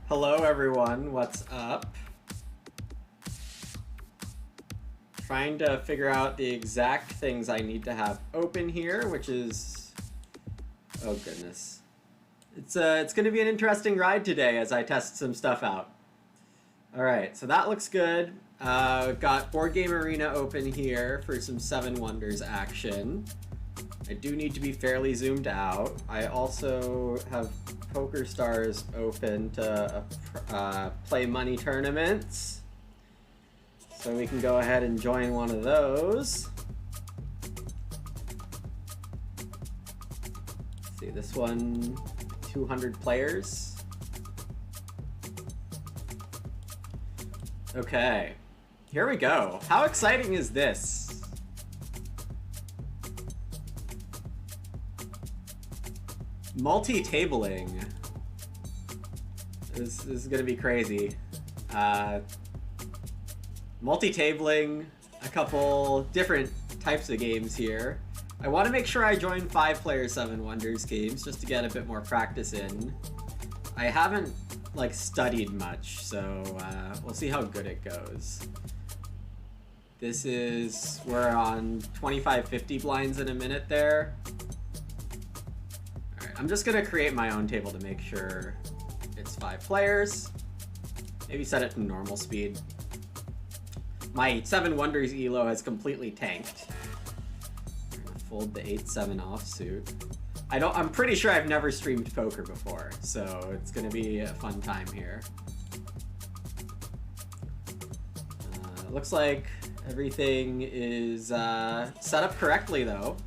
Hello everyone, what's up? Trying to figure out the exact things I need to have open here, which is... oh goodness. It's gonna be an interesting ride today as I test some stuff out. Alright, so that looks good. We've got Board Game Arena open here for some Seven Wonders action. I do need to be fairly zoomed out. I also have Poker Stars open to play money tournaments. So we can go ahead and join one of those. Let's see, this one, 200 players. Okay, here we go. How exciting is this? Multi-tabling. This is gonna be crazy. Multi-tabling, a couple different types of games here. I want to make sure I join 5-player Seven Wonders games just to get a bit more practice in. I haven't like studied much, so we'll see how good it goes. This is, we're on 25-50 blinds in a minute there. I'm just gonna create my own table to make sure it's 5 players. Maybe set it to normal speed. My Seven Wonders elo has completely tanked. I'm gonna fold the 8-7 offsuit. I'm pretty sure I've never streamed poker before, so it's gonna be a fun time here. Looks like everything is set up correctly though.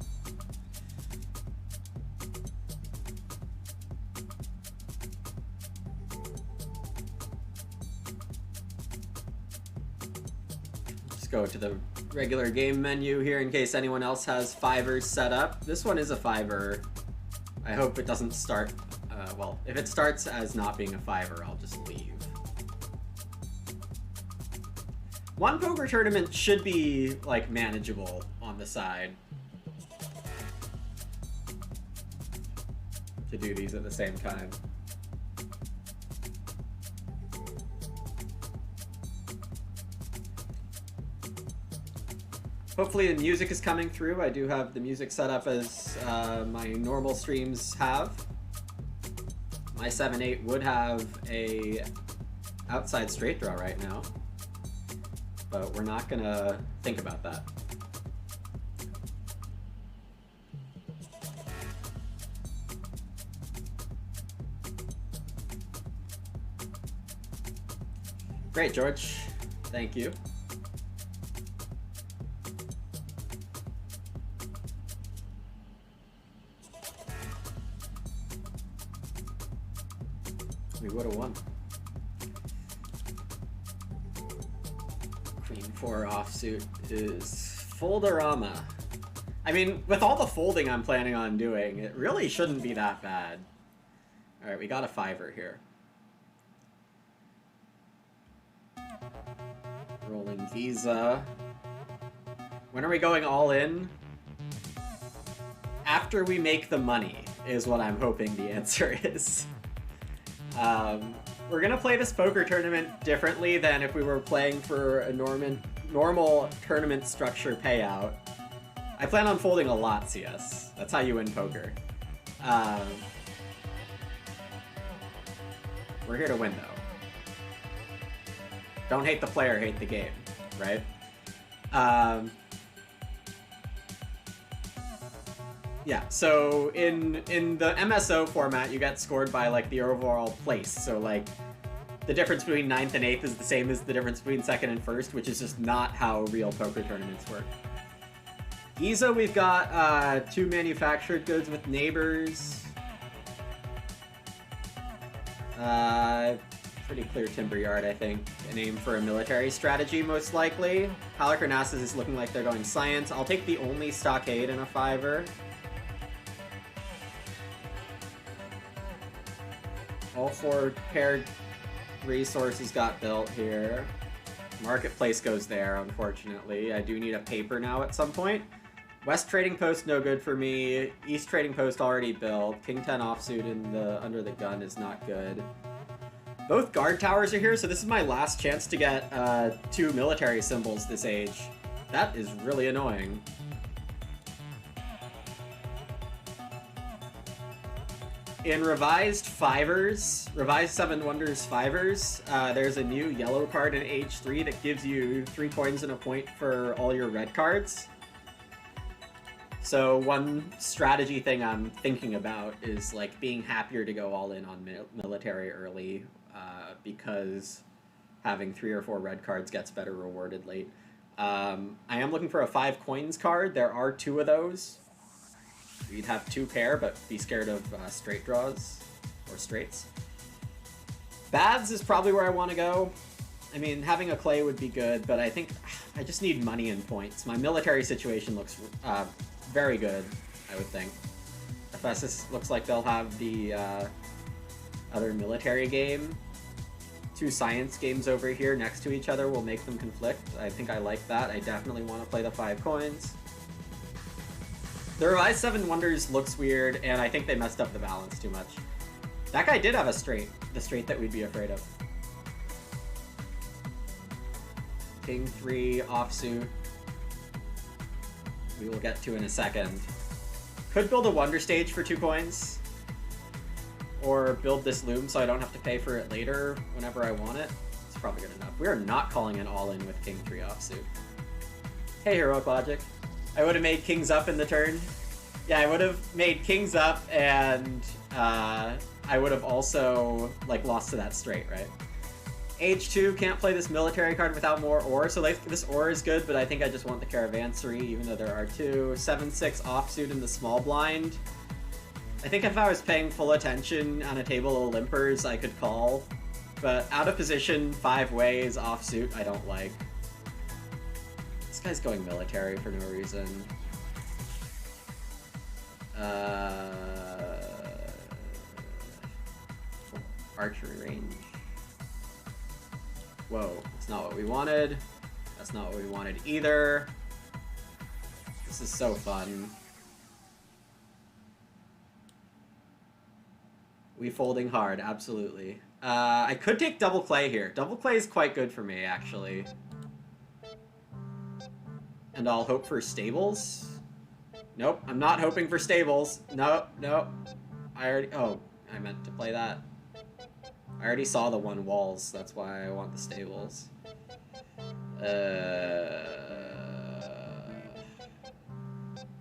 Go to the regular game menu here in case anyone else has fivers set up. This one is a fiver. I hope it doesn't start, well, if it starts as not being a fiver, I'll just leave. One poker tournament should be, like, manageable on the side. To do these at the same time. Hopefully the music is coming through. I do have the music set up as my normal streams have. My 7-8 would have a outside straight draw right now, but we're not gonna think about that. Great, George. Thank you. We would have won. Queen 4 offsuit is foldorama. I mean, with all the folding I'm planning on doing, it really shouldn't be that bad. Alright, we got a fiver here. Rolling Visa. When are we going all in? After we make the money, is what I'm hoping the answer is. We're gonna play this poker tournament differently than if we were playing for a normal tournament structure payout. I plan on folding a lot, CS. That's how you win poker. We're here to win, though. Don't hate the player, hate the game, right? Yeah, so in the MSO format, you get scored by, like, the overall place. So, like, the difference between 9th and 8th is the same as the difference between 2nd and 1st, which is just not how real poker tournaments work. EZA, we've got 2 manufactured goods with neighbors. Pretty clear timber yard, I think. An aim for a military strategy, most likely. Halicarnassus is looking like they're going science. I'll take the only stockade in a fiver. All 4 paired resources got built here. Marketplace goes there, unfortunately. I do need a paper now at some point. West Trading Post, no good for me. East Trading Post already built. King 10 offsuit in the under the gun is not good. Both guard towers are here, so this is my last chance to get 2 military symbols this age. That is really annoying. In revised Fivers, revised Seven Wonders Fivers, there's a new yellow card in age 3 that gives you 3 coins and a point for all your red cards. So one strategy thing I'm thinking about is like being happier to go all in on military early, because having 3 or 4 red cards gets better rewarded late. I am looking for a 5 coins card. There are 2 of those. You'd have 2 pair, but be scared of straight draws or straights. Baths is probably where I want to go. I mean, having a clay would be good, but I think I just need money and points. My military situation looks very good, I would think. Ephesus looks like they'll have the other military game. 2 science games over here next to each other will make them conflict. I think I like that. I definitely want to play the 5 coins. The revised Seven Wonders looks weird, and I think they messed up the balance too much. That guy did have a straight, the straight that we'd be afraid of. King 3 offsuit. We will get to in a second. Could build a Wonder Stage for 2 coins. Or build this loom so I don't have to pay for it later whenever I want it. It's probably good enough. We are not calling an all-in with King 3 offsuit. Hey, Heroic Logic. I would have made Kings up in the turn. Yeah, I would have made Kings up, and I would have also like lost to that straight, right? H2 can't play this military card without more ore, so like this ore is good, but I think I just want the Caravansary, even though there are 2. 7/6 offsuit in the small blind. I think if I was paying full attention on a table of Olympers, I could call, but out of position 5 ways offsuit I don't like. This guy's going military for no reason. Archery range. Whoa, that's not what we wanted. That's not what we wanted either. This is so fun. We folding hard, absolutely. I could take double clay here. Double clay is quite good for me, actually. And I'll hope for stables. Nope, I'm not hoping for stables. Nope, nope. Oh, I meant to play that. I already saw the 1 walls, that's why I want the stables.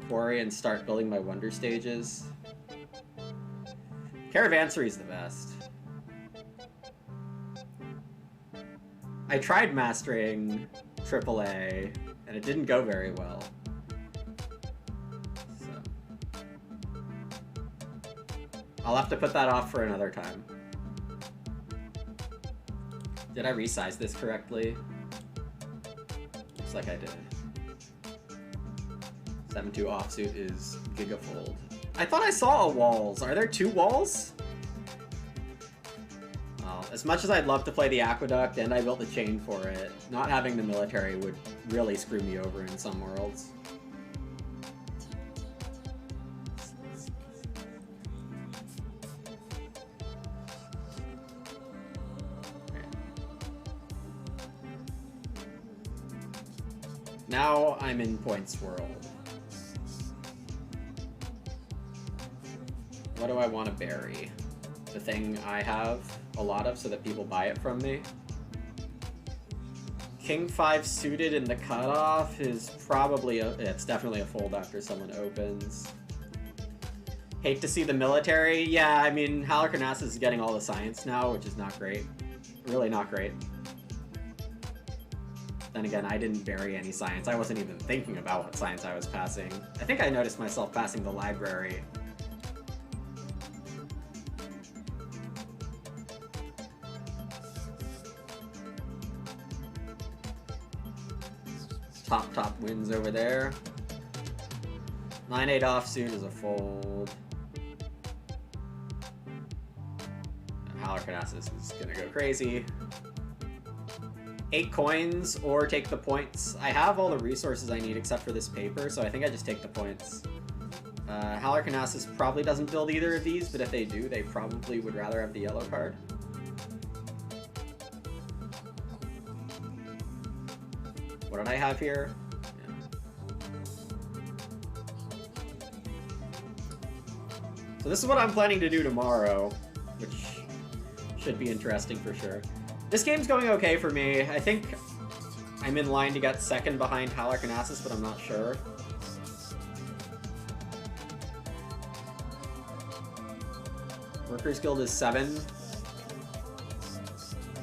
Quarry and start building my Wonder Stages. Caravansary is the best. I tried mastering AAA, and it didn't go very well. So I'll have to put that off for another time. Did I resize this correctly? Looks like I did. 7/2 offsuit is gigafold. I thought I saw a walls. Are there 2 walls? Well, as much as I'd love to play the aqueduct and I built the chain for it, not having the military would really screw me over in some worlds. Now I'm in points world. What do I want to bury? The thing I have a lot of so that people buy it from me. King 5 suited in the cutoff is probably it's definitely a fold after someone opens. Hate to see the military. Yeah, I mean, Halicarnassus is getting all the science now, which is not great. Really not great. Then again, I didn't bury any science. I wasn't even thinking about what science I was passing. I think I noticed myself passing the library. Top wins over there. 9/8 offsuit is a fold. Halicarnassus is gonna go crazy. 8 coins or take the points. I have all the resources I need except for this paper, so I think I just take the points. Halicarnassus probably doesn't build either of these, but if they do, they probably would rather have the yellow card. What did I have here? Yeah. So this is what I'm planning to do tomorrow, which should be interesting for sure. This game's going okay for me. I think I'm in line to get second behind Halarkanasis, but I'm not sure. Workers Guild is 7.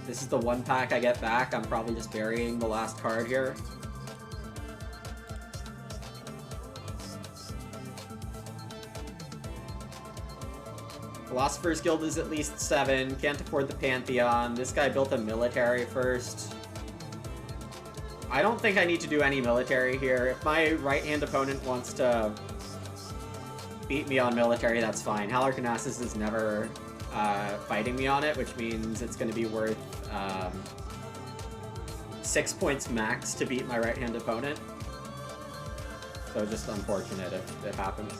This is the one pack I get back. I'm probably just burying the last card here. Philosopher's Guild is at least 7. Can't afford the Pantheon. This guy built a military first. I don't think I need to do any military here. If my right-hand opponent wants to beat me on military, that's fine. Halarkanasis is never fighting me on it, which means it's going to be worth 6 points max to beat my right-hand opponent. So just unfortunate if it happens.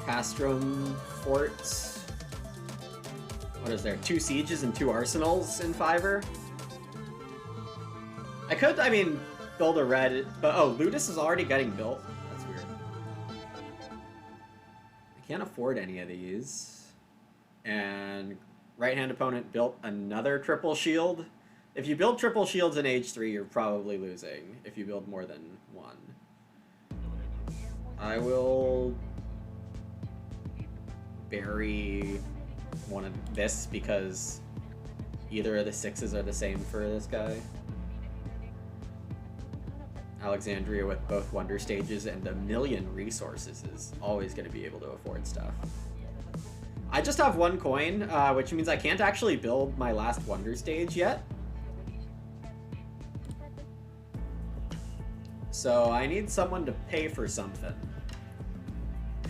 Castrum Forts. What is there? 2 sieges and 2 arsenals in Fiverr? I could, I mean, build a red, but oh, Ludus is already getting built. That's weird. I can't afford any of these. And right-hand opponent built another triple shield. If you build triple shields in Age 3, you're probably losing if you build more than one. I will bury one of this because either of the 6s are the same for this guy. Alexandria with both Wonder Stages and 1,000,000 resources is always going to be able to afford stuff. I just have 1 coin, which means I can't actually build my last Wonder Stage yet. So I need someone to pay for something.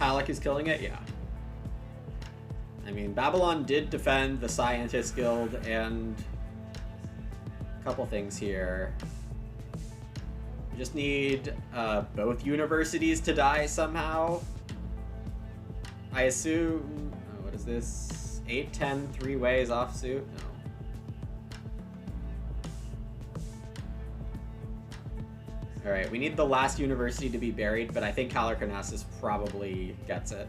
Halleck is killing it? Yeah. I mean, Babylon did defend the Scientist Guild and a couple things here. We just need both universities to die somehow. I assume... Oh, what is this? 8, 10, 3 ways offsuit? No. Alright, we need the last university to be buried, but I think Halarkanasis probably gets it.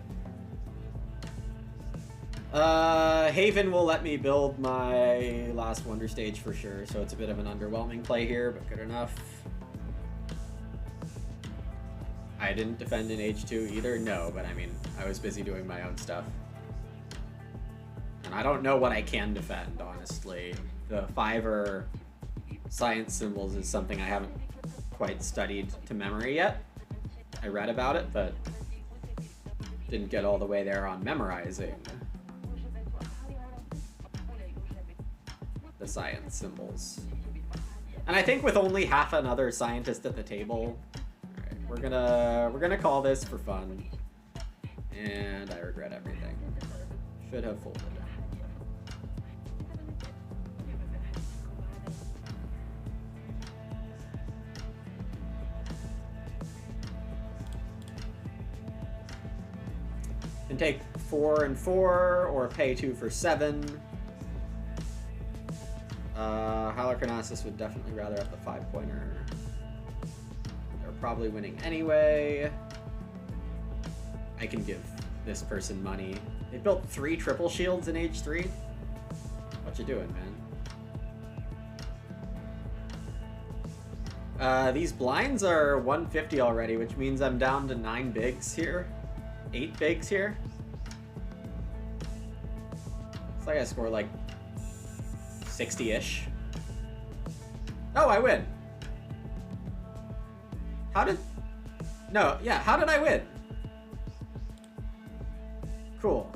Haven will let me build my last Wonder Stage for sure, so it's a bit of an underwhelming play here, but good enough. I didn't defend in Age 2 either, no, but I mean, I was busy doing my own stuff. And I don't know what I can defend, honestly. The Fiverr science symbols is something I haven't quite studied to memory yet. I read about it, but didn't get all the way there on memorizing the science symbols. And I think with only half another scientist at the table, alright, we're gonna call this for fun. And I regret everything. Should have folded. Can take 4 and 4, or pay 2 for 7. Halarkanasis would definitely rather have the 5-pointer. They're probably winning anyway. I can give this person money. They built 3 triple shields in Age 3. What you doing, man? These blinds are 150 already, which means I'm down to 9 bigs here. 8 bigs here. It's like I score like 60-ish. Oh, I win. How did... No, yeah, how did I win? Cool.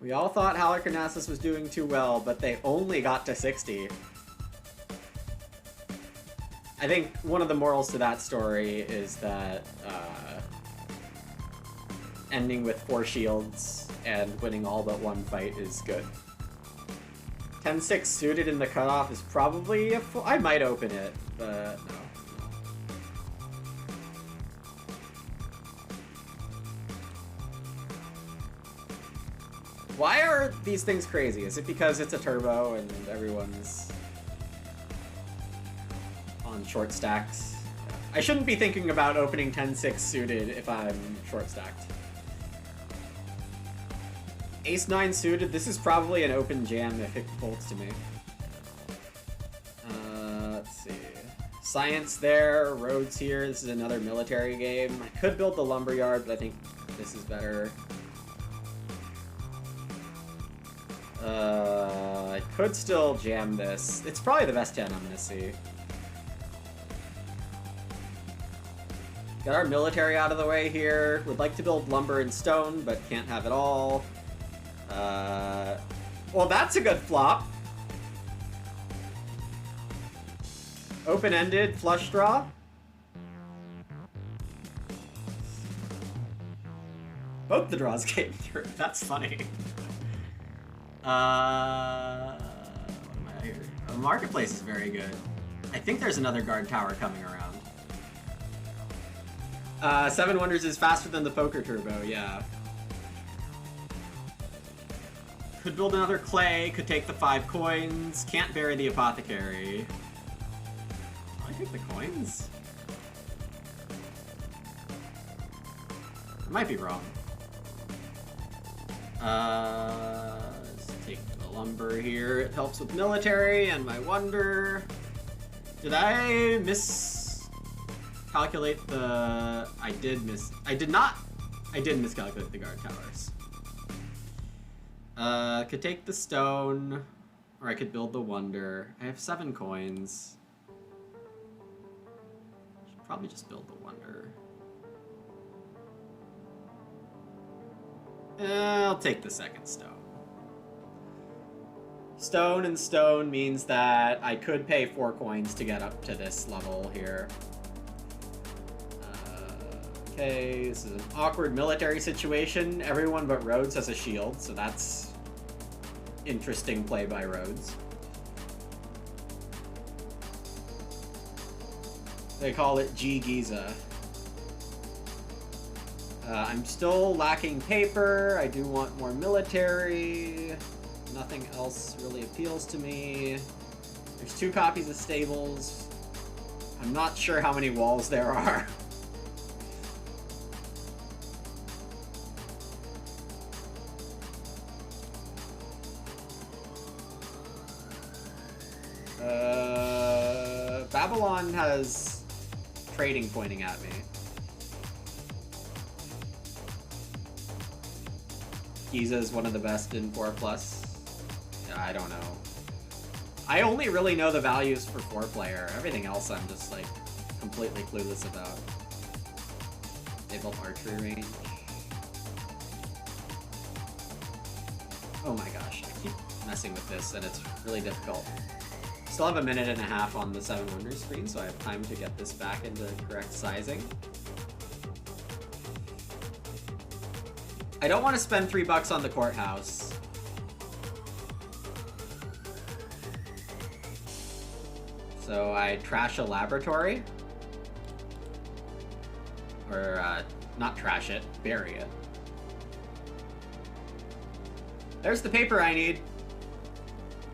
We all thought Halarkanasis was doing too well, but they only got to 60. I think one of the morals to that story is that ending with 4 shields and winning all but 1 fight is good. 10-6 suited in the cutoff is probably a I might open it, but no. Why are these things crazy? Is it because it's a turbo and everyone's on short stacks? I shouldn't be thinking about opening 10-6 suited if I'm short stacked. Ace-9 suited, this is probably an open jam if it folds to me. Let's see. Science there, roads here, this is another military game. I could build the lumberyard, but I think this is better. I could still jam this. It's probably the best 10 I'm gonna see. Got our military out of the way here. Would like to build lumber and stone, but can't have it all. Well, that's a good flop. Open-ended, flush draw. Both the draws came through. That's funny. What am I here? The marketplace is very good. I think there's another guard tower coming around. 7 Wonders is faster than the poker turbo, yeah. Could build another clay, could take the 5 coins, can't bury the apothecary. I take the coins. I might be wrong. Let's take the lumber here. It helps with military and my wonder. Did I miscalculate the... I did miscalculate the guard towers. Could take the stone, or I could build the wonder. I have 7 coins. Should probably just build the wonder. I'll take the second stone. Stone and stone means that I could pay 4 coins to get up to this level here. Okay, this is an awkward military situation. Everyone but Rhodes has a shield, so that's interesting play by Rhodes. They call it G Giza. I'm still lacking paper. I do want more military. Nothing else really appeals to me. There's 2 copies of stables. I'm not sure how many walls there are. Babylon has trading pointing at me. Giza is one of the best in 4+. Yeah, I don't know. I only really know the values for 4-player. Everything else I'm just like completely clueless about. Naval archery range. Oh my gosh, I keep messing with this and it's really difficult. Still have a minute and a half on the 7 Wonders screen, so I have time to get this back into correct sizing. I don't want to spend $3 on the courthouse. So I trash a laboratory. Or, not trash it, bury it. There's the paper I need.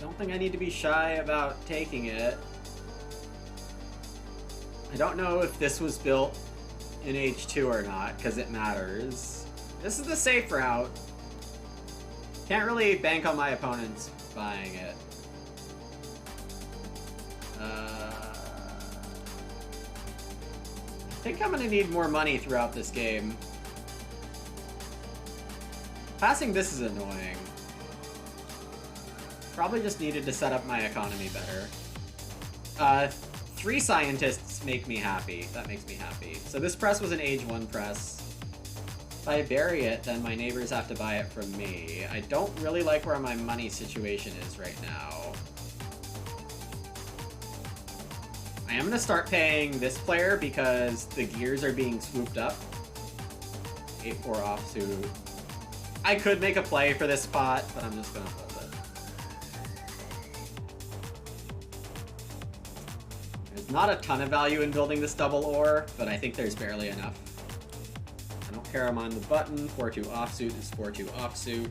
Don't think I need to be shy about taking it. I don't know if this was built in H2 or not, because it matters. This is the safe route. Can't really bank on my opponents buying it. I think I'm gonna need more money throughout this game. Passing this is annoying. Probably just needed to set up my economy better. 3 scientists make me happy. That makes me happy. So this press was an age 1 press. If I bury it, then my neighbors have to buy it from me. I don't really like where my money situation is right now. I am gonna start paying this player because the gears are being swooped up. 8-4 offsuit. I could make a play for this spot, but I'm just gonna hold it. There's not a ton of value in building this double ore, but I think there's barely enough. I don't care, I'm on the button. 4-2 offsuit is 4-2 offsuit.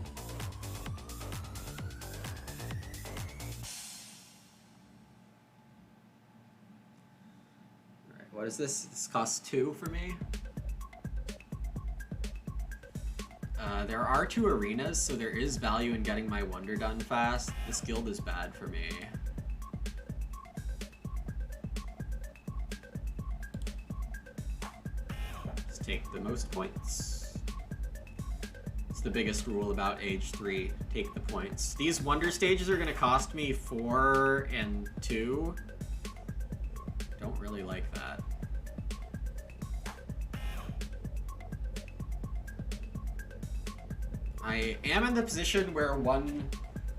what is this? This costs 2 for me. There are 2 arenas, so there is value in getting my wonder done fast. This guild is bad for me. Just take the most points. It's the biggest rule about age 3. Take the points. These wonder stages are going to cost me 4 and 2. Don't really like that. I am in the position where 1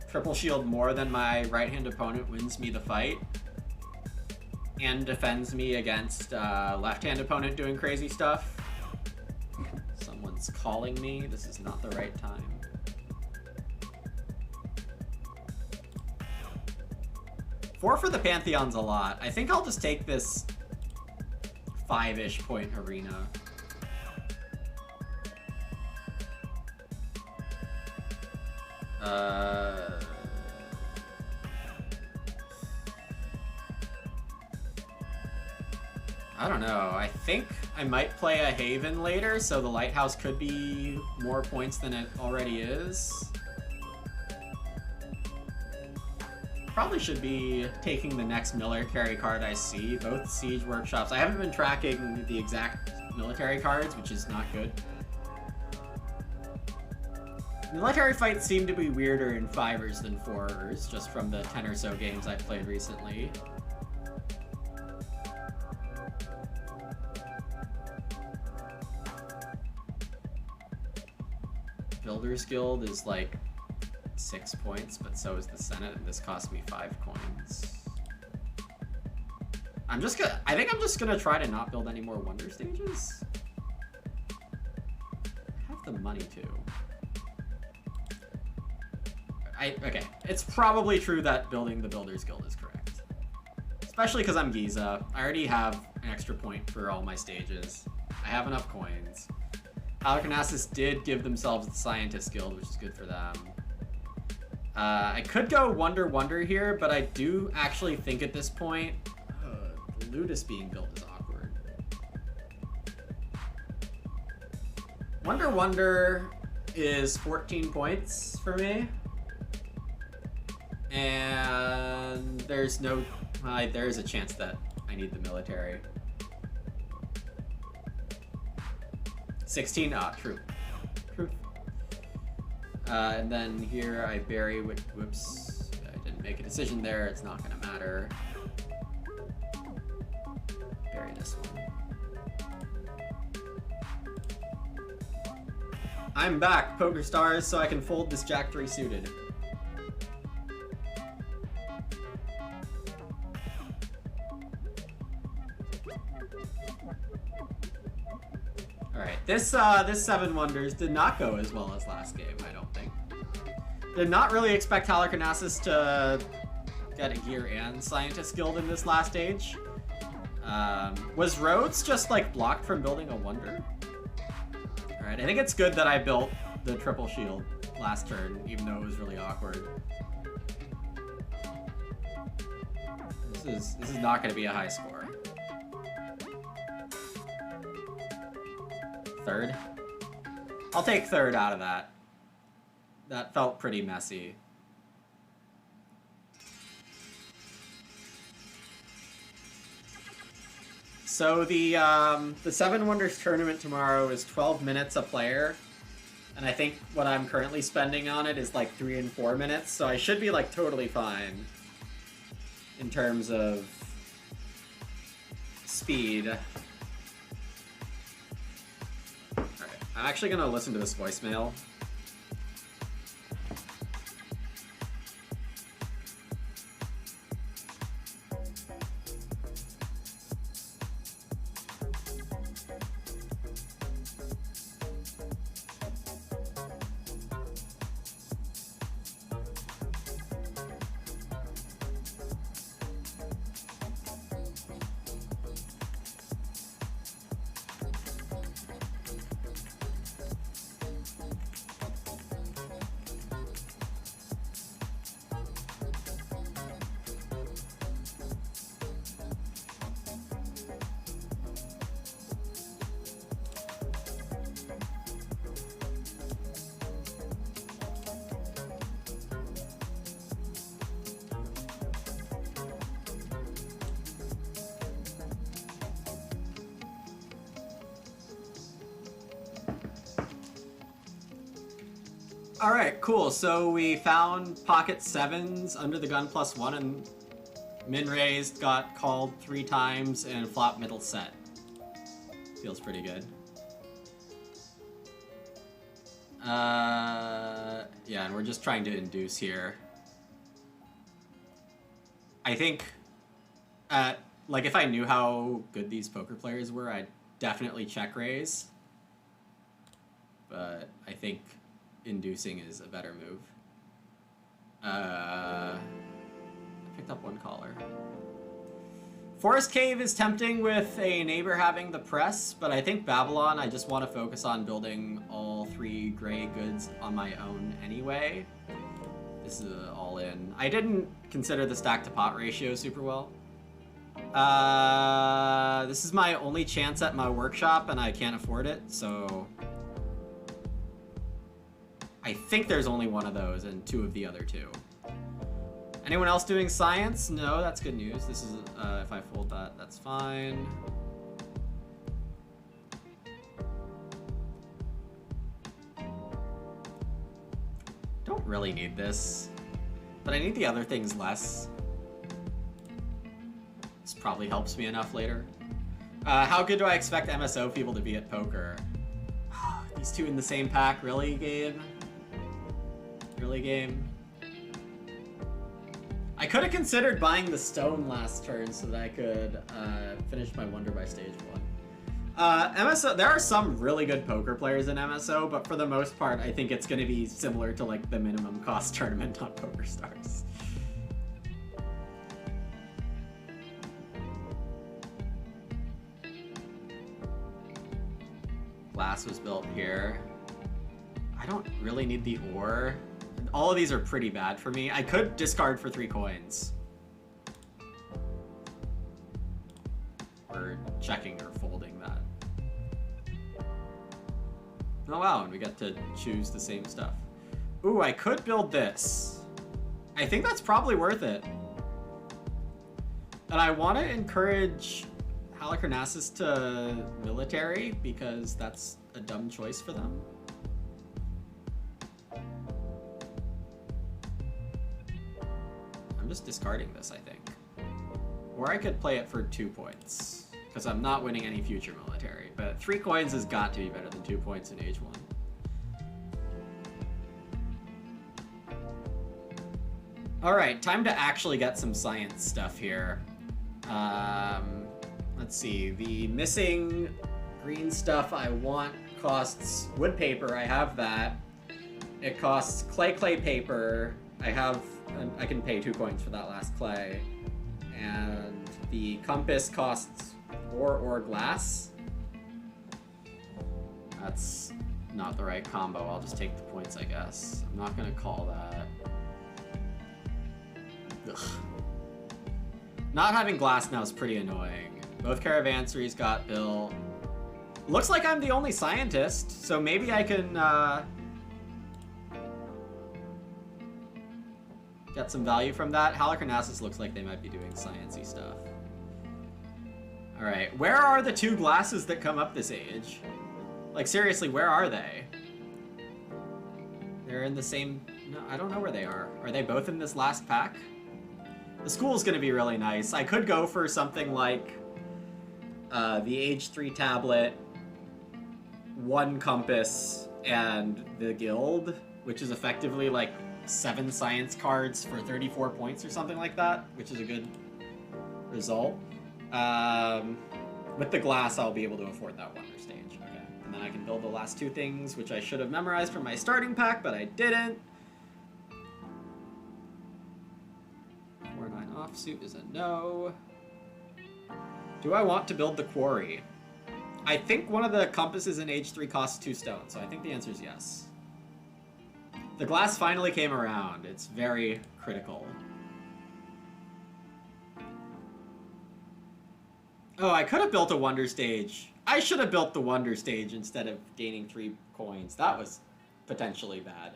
triple shield more than my right-hand opponent wins me the fight and defends me against left-hand opponent doing crazy stuff. Someone's calling me. This is not the right time. Four for the Pantheon's a lot. I think I'll just take this 5-ish point arena. I don't know. I think I might play a Haven later, so the Lighthouse could be more points than it already is. Probably should be taking the next military card I see, both Siege Workshops. I haven't been tracking the exact military cards, which is not good. Military fights seem to be weirder in 5ers than 4ers, just from the 10 or so games I've played recently. Builders Guild is like 6 points, but so is the Senate, and this cost me 5 coins. I think I'm just gonna try to not build any more wonder stages. I have the money to. Okay, it's probably true that building the Builders Guild is correct. Especially because I'm Giza. I already have an extra point for all my stages. I have enough coins. Halicarnassus did give themselves the Scientist Guild, which is good for them. I could go Wonder here, but I do actually think at this point, the Ludus being built is awkward. Wonder is 14 points for me. And there's no, there is a chance that I need the military. 16, true. And then here I bury, whoops, I didn't make a decision there, it's not gonna matter. Bury this one. I'm back, Poker Stars, so I can fold this Jack 3 suited. Alright, this 7 Wonders did not go as well as last game, I don't think. Did not really expect Halicarnassus to get a Gear and Scientist Guild in this last stage. Was Rhodes just like blocked from building a Wonder? Alright, I think it's good that I built the triple shield last turn, even though it was really awkward. This is not gonna be a high score. Third? I'll take third out of that. That felt pretty messy. So the 7 Wonders tournament tomorrow is 12 minutes a player. And I think what I'm currently spending on it is like 3 and 4 minutes, so I should be like totally fine in terms of speed. I'm actually gonna listen to this voicemail. All right, cool. So we found pocket sevens under the gun +1, and min raised got called 3 times and flop middle set. Feels pretty good. Yeah, and we're just trying to induce here. I think, like, if I knew how good these poker players were, I'd definitely check raise. But I think inducing is a better move. I picked up 1 caller. Forest Cave is tempting with a neighbor having the press, but I think Babylon, I just want to focus on building all 3 gray goods on my own anyway. This is all in. I didn't consider the stack to pot ratio super well. This is my only chance at my workshop and I can't afford it, so I think there's only 1 of those and 2 of the other 2. Anyone else doing science? No, that's good news. This is, if I fold that, that's fine. Don't really need this, but I need the other things less. This probably helps me enough later. How good do I expect MSO people to be at poker? These 2 in the same pack, really, game? Really, game? I could have considered buying the stone last turn so that I could finish my wonder by stage 1. MSO, there are some really good poker players in MSO, but for the most part, I think it's going to be similar to like the minimum cost tournament on PokerStars. Glass was built here. I don't really need the ore. All of these are pretty bad for me. I could discard for 3 coins. Or checking or folding that. Oh wow, and we get to choose the same stuff. Ooh, I could build this. I think that's probably worth it. And I want to encourage Halicarnassus to military because that's a dumb choice for them. I'm just discarding this, I think. Or I could play it for 2 points, because I'm not winning any future military. But 3 coins has got to be better than 2 points in age 1. Alright, time to actually get some science stuff here. Let's see, the missing green stuff I want costs wood paper, I have that. It costs clay paper, I can pay 2 coins for that last clay. And the compass costs ore or glass. That's not the right combo, I'll just take the points, I guess. I'm not gonna call that. Ugh. Not having glass now is pretty annoying. Both caravanseries got built. Looks like I'm the only scientist, so maybe I can get some value from that. Halicarnassus looks like they might be doing sciencey stuff. Alright, where are the 2 glasses that come up this age? Like, seriously, where are they? They're in the same... No, I don't know where they are. Are they both in this last pack? The school's gonna be really nice. I could go for something like the age 3 tablet, 1 compass, and the guild, which is effectively like 7 science cards for 34 points or something like that, which is a good result. With the glass, I'll be able to afford that wonder stage. Okay, and then I can build the last 2 things, which I should have memorized from my starting pack, but I didn't. 4-9 offsuit is a no. Do I want to build the quarry? I think one of the compasses in age 3 costs 2 stones, so I think the answer is yes. The glass finally came around. It's very critical. Oh, I could have built a wonder stage. I should have built the wonder stage instead of gaining 3 coins. That was potentially bad.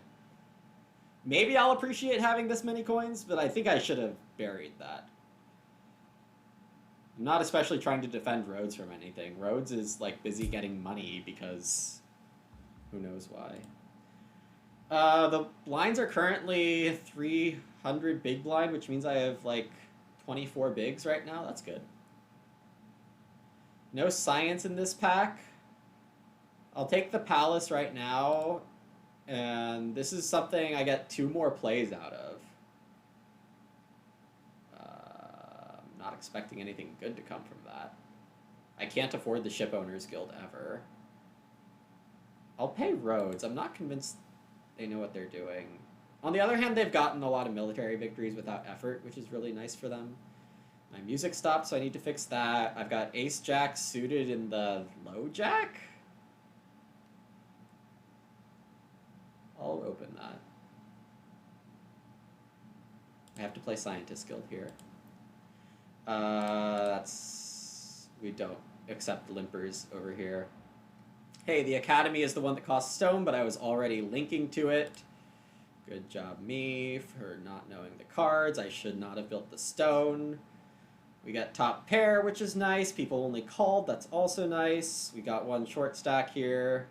Maybe I'll appreciate having this many coins, but I think I should have buried that. I'm not especially trying to defend Rhodes from anything. Rhodes is like busy getting money because who knows why. The blinds are currently 300 big blind, which means I have like 24 bigs right now. That's good. No science in this pack. I'll take the palace right now, and this is something I get 2 more plays out of. I'm not expecting anything good to come from that. I can't afford the Ship Owners Guild ever. I'll pay Rhodes. I'm not convinced they know what they're doing. On the other hand, they've gotten a lot of military victories without effort, which is really nice for them. My music stopped, so I need to fix that. I've got Ace Jack suited in the low jack. I'll open that. I have to play Scientist Guild here. We don't accept limpers over here. Hey, the Academy is the one that costs stone, but I was already linking to it. Good job me for not knowing the cards. I should not have built the stone. We got top pair, which is nice. People only called. That's also nice. We got 1 short stack here.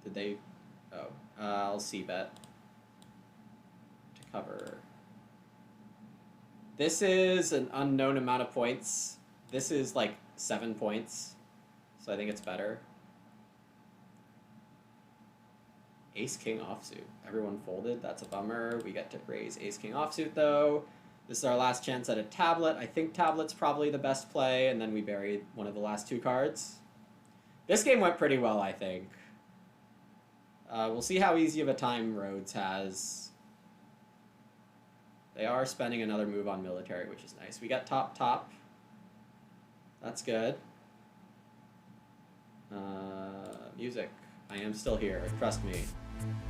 Did they... Oh. I'll c-bet to cover. This is an unknown amount of points. This is like 7 points. So I think it's better. Ace-King offsuit. Everyone folded. That's a bummer. We get to raise Ace-King offsuit, though. This is our last chance at a tablet. I think tablet's probably the best play, and then we bury one of the last 2 cards. This game went pretty well, I think. We'll see how easy of a time Rhodes has. They are spending another move on military, which is nice. We got top. That's good. Music. I am still here. Trust me.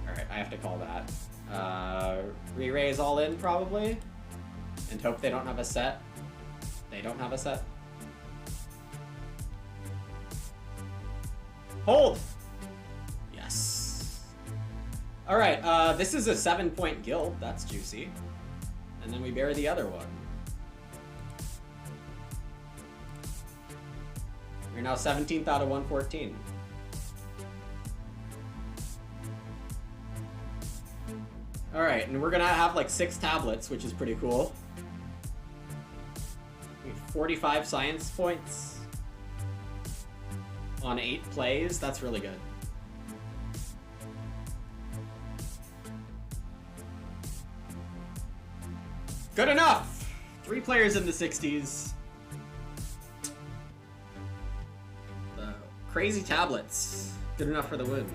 Alright, I have to call that. Re-raise all in, probably. And hope they don't have a set. They don't have a set. Hold! Yes. Alright, this is a 7-point guild. That's juicy. And then we bury the other one. You're now 17th out of 114. Alright, and we're gonna have like 6 tablets, which is pretty cool. We have 45 science points on 8 plays. That's really good. Good enough! 3 players in the 60s. The crazy tablets. Good enough for the win.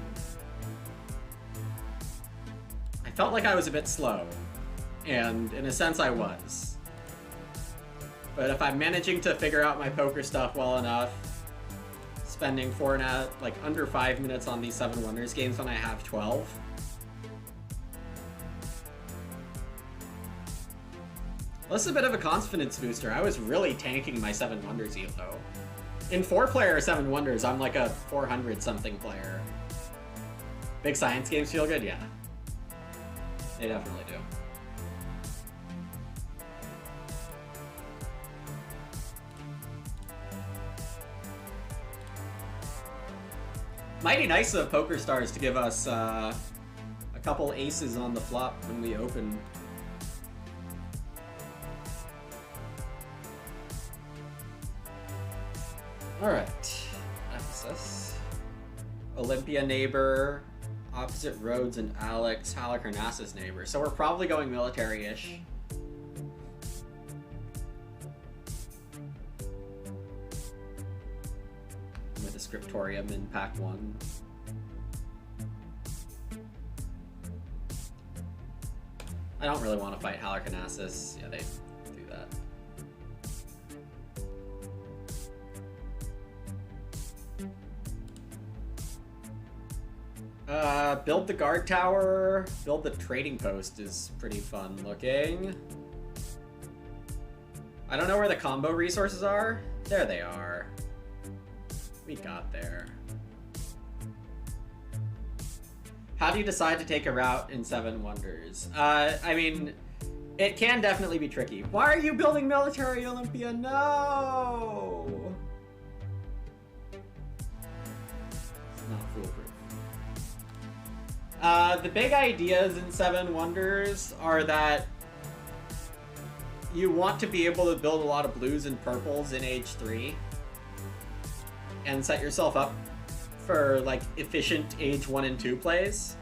I felt like I was a bit slow. And in a sense I was. But if I'm managing to figure out my poker stuff well enough, spending under 5 minutes on these 7 Wonders games when I have 12, this is a bit of a confidence booster. I was really tanking my 7 Wonders elo. In 4-player 7 Wonders, I'm like a 400-something player. Big science games feel good? Yeah. They definitely do. Mighty nice of Poker Stars to give us a couple aces on the flop when we open. Alright, Ephesus. Olympia neighbor, opposite Rhodes and Alex, Halicarnassus neighbor. So we're probably going military-ish. With a Scriptorium in pack 1. I don't really want to fight Halicarnassus. Yeah, they do that. Build the guard tower, build the trading post is pretty fun looking. I don't know where the combo resources are. There they are. We got there. How do you decide to take a route in 7 Wonders? I mean, it can definitely be tricky. Why are you building Military Olympia? No! foolproof. The big ideas in Seven Wonders are that you want to be able to build a lot of blues and purples in Age 3 and set yourself up for like efficient Age 1 and 2 plays.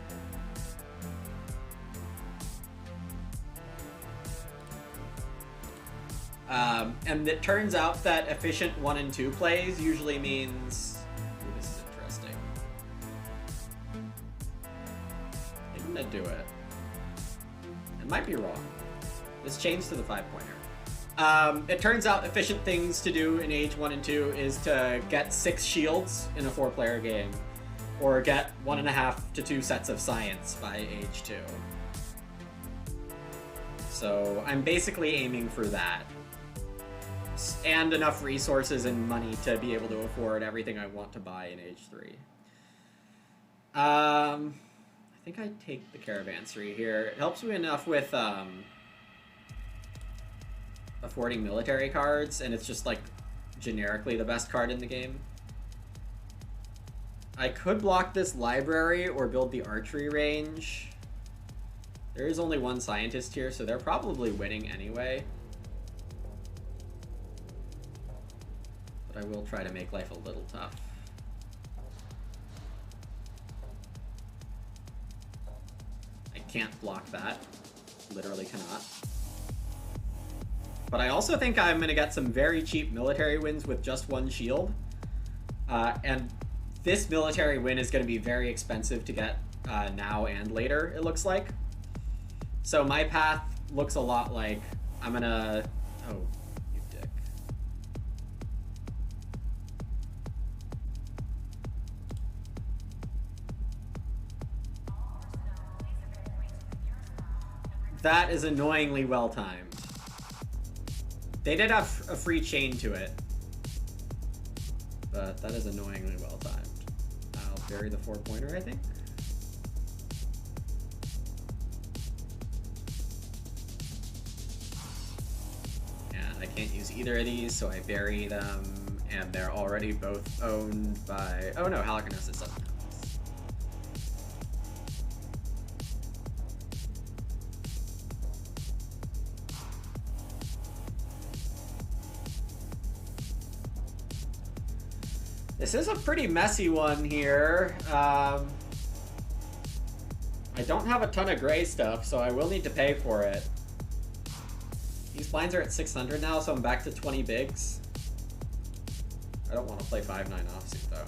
And it turns out that efficient 1 and 2 plays usually means... Ooh, this is interesting. I'm gonna do it. It might be wrong. This changed to the 5-pointer. It turns out efficient things to do in Age 1 and 2 is to get 6 shields in a 4-player game, or get 1.5 to 2 sets of science by Age 2. So I'm basically aiming for that. And enough resources and money to be able to afford everything I want to buy in Age 3. I think I take the Caravanserai here. It helps me enough with affording military cards, and it's just like generically the best card in the game. I could block this library or build the archery range. There is only one scientist here, so they're probably winning anyway. But I will try to make life a little tough. I can't block that. Literally cannot. But I also think I'm going to get some very cheap military wins with just 1 shield. And this military win is going to be very expensive to get now and later, it looks like. So my path looks a lot like I'm going to... Oh, you dick. That is annoyingly well-timed. They did have a free chain to it, but that is annoyingly well-timed. I'll bury the 4-pointer, I think. And I can't use either of these, so I bury them, and they're already both owned by... Oh no, Halicarnassus doesn't have this. This is a pretty messy one here. I don't have a ton of gray stuff, so I will need to pay for it. These blinds are at 600 now, so I'm back to 20 bigs. I don't want to play 5-9 offsuit, though.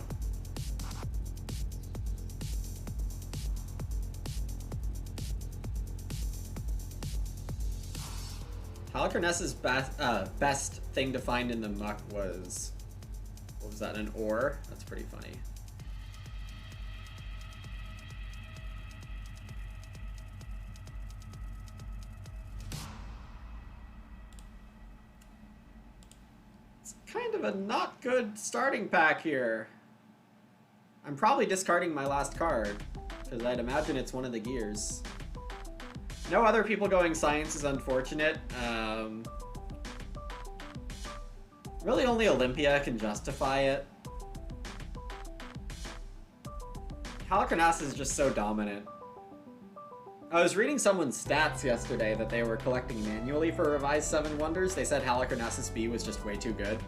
Halicarnassus' best thing to find in the muck was... What was that, an ore? That's pretty funny. It's kind of a not good starting pack here. I'm probably discarding my last card, because I'd imagine it's one of the gears. No other people going science is unfortunate. Really only Olympia can justify it. Halicarnassus is just so dominant. I was reading someone's stats yesterday that they were collecting manually for Revised 7 Wonders. They said Halicarnassus B was just way too good.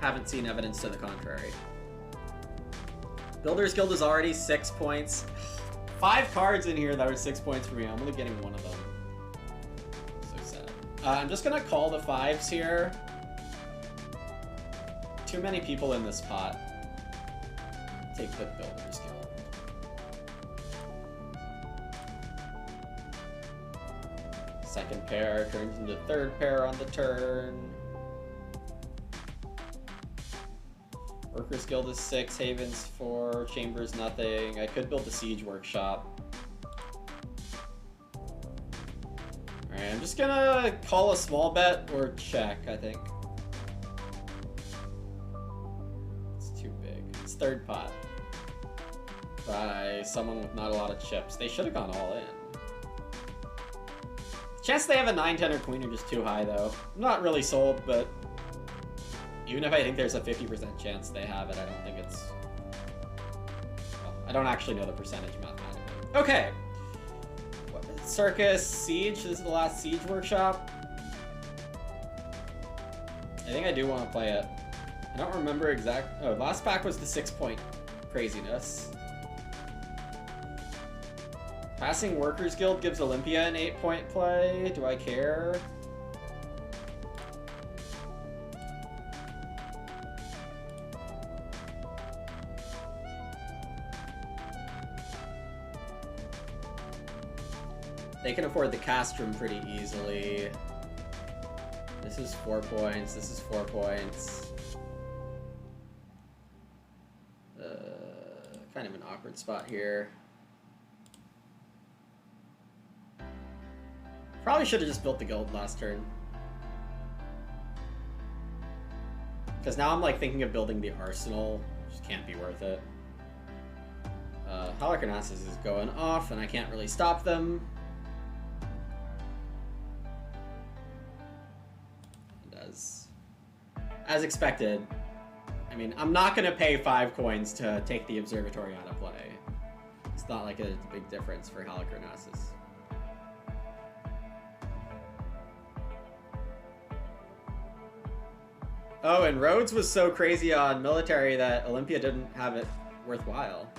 Haven't seen evidence to the contrary. Builder's Guild is already 6 points. 5 cards in here that are 6 points for me. I'm only getting one of them. I'm just gonna call the 5s here. Too many people in this pot. Take the Builder's Guild. Second pair turns into third pair on the turn. Workers Guild is 6, Havens 4, Chambers nothing. I could build the Siege Workshop. Alright, I'm just gonna call a small bet or check, I think. It's too big. It's third pot. By someone with not a lot of chips. They should have gone all in. Chance they have a 9, 10, or queen are just too high, though. I'm not really sold, but... Even if I think there's a 50% chance they have it, I don't think it's... Well, I don't actually know the percentage mathematically. Okay. Circus Siege. This is the last Siege workshop. I think I do want to play it. I don't remember exact... Oh, last pack was the 6-point craziness. Passing Workers Guild gives Olympia an 8-point play. Do I care? They can afford the Castrum pretty easily. This is 4 points. This is 4 points. Kind of an awkward spot here. Probably should have just built the guild last turn. Because now I'm like thinking of building the arsenal. Just can't be worth it. Halicarnassus is going off and I can't really stop them. It does. As expected. I mean, I'm not going to pay 5 coins to take the observatory out of play. It's not like a big difference for Halicarnassus. Oh, and Rhodes was so crazy on military that Olympia didn't have it worthwhile.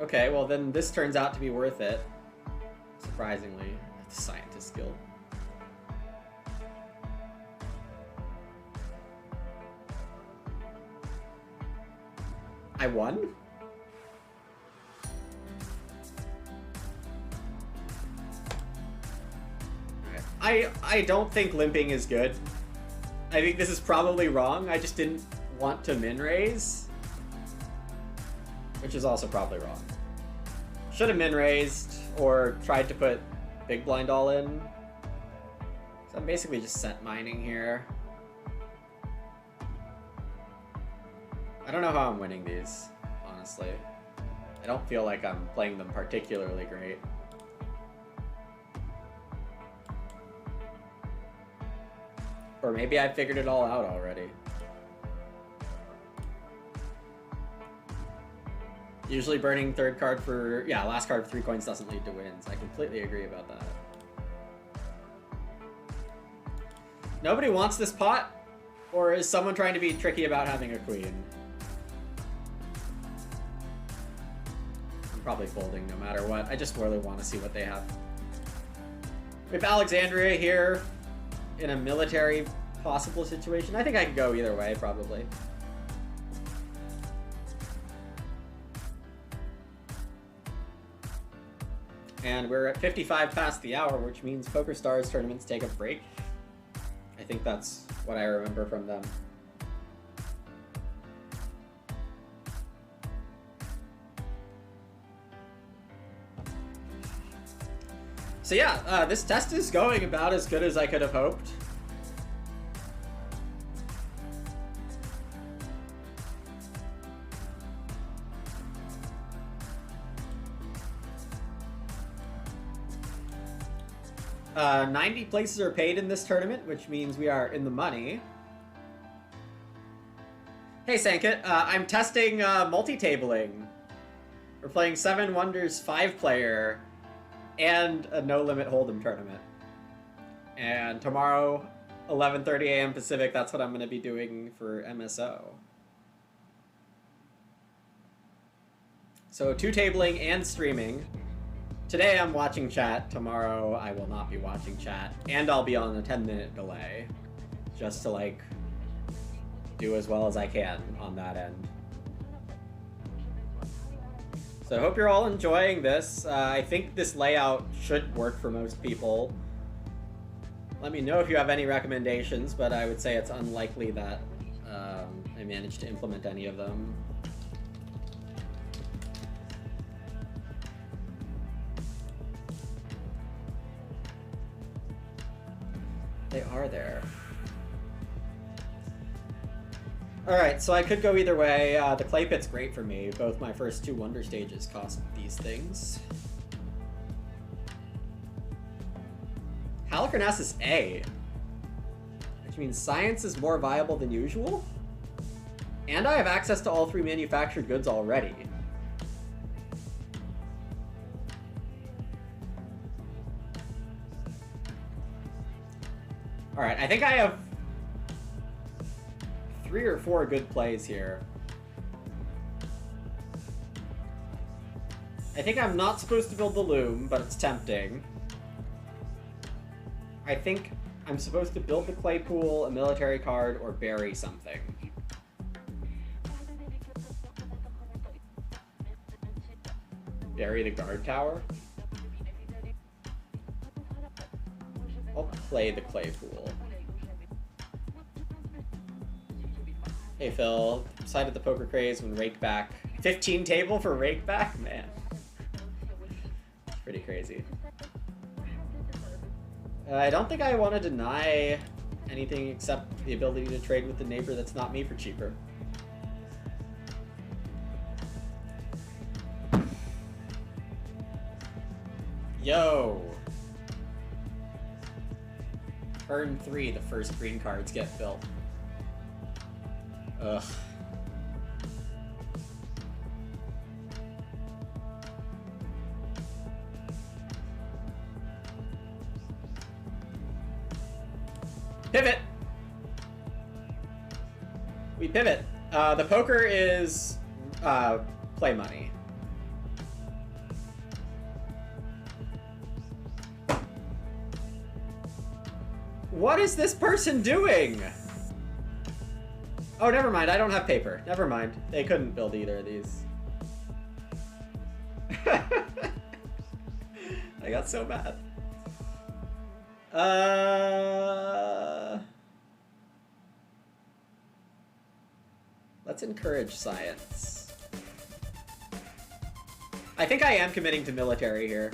Okay, well then this turns out to be worth it. Surprisingly, at the Scientist Guild. I won? I don't think limping is good. I think this is probably wrong. I just didn't want to min raise. Which is also probably wrong. Should have min raised or tried to put big blind all in. So I'm basically just set mining here. I don't know how I'm winning these, honestly. I don't feel like I'm playing them particularly great. Or maybe I figured it all out already. Usually burning third card for... Yeah, last card for 3 coins doesn't lead to wins. I completely agree about that. Nobody wants this pot? Or is someone trying to be tricky about having a queen? I'm probably folding no matter what. I just really want to see what they have. We have Alexandria here in a military possible situation. I think I could go either way, probably. And we're at 55 past the hour, which means Poker Stars tournaments take a break. I think that's what I remember from them. So yeah, this test is going about as good as I could have hoped. Uh, 90 places are paid in this tournament, which means we are in the money. Hey Sankit, I'm testing multi-tabling. We're playing 7 Wonders 5-player and a no-limit Hold'em tournament. And tomorrow, 11:30 a.m. Pacific, that's what I'm going to be doing for MSO. So 2 tabling and streaming. Today I'm watching chat, tomorrow I will not be watching chat, and I'll be on a 10-minute delay, just to like, do as well as I can on that end. So I hope you're all enjoying this. I think this layout should work for most people. Let me know if you have any recommendations, but I would say it's unlikely that I managed to implement any of them. They are there. Alright, so I could go either way. The clay pit's great for me. Both my first 2 Wonder stages cost these things. Halicarnassus A. Which means science is more viable than usual. And I have access to all 3 manufactured goods already. Alright, I think I have 3 or 4 good plays here. I think I'm not supposed to build the loom, but it's tempting. I think I'm supposed to build the Claypool, a military card, or bury something. Bury the guard tower? I'll play the Claypool. Hey Phil, decided the poker craze when rake back. 15 table for rake back? Man. It's pretty crazy. I don't think I want to deny anything except the ability to trade with the neighbor that's not me for cheaper. Yo! Turn 3, the first green cards get built. Ugh. Pivot! We pivot. The poker is play money. What is this person doing? Oh, never mind. I don't have paper. Never mind. They couldn't build either of these. I got so mad. Let's encourage science. I think I am committing to military here.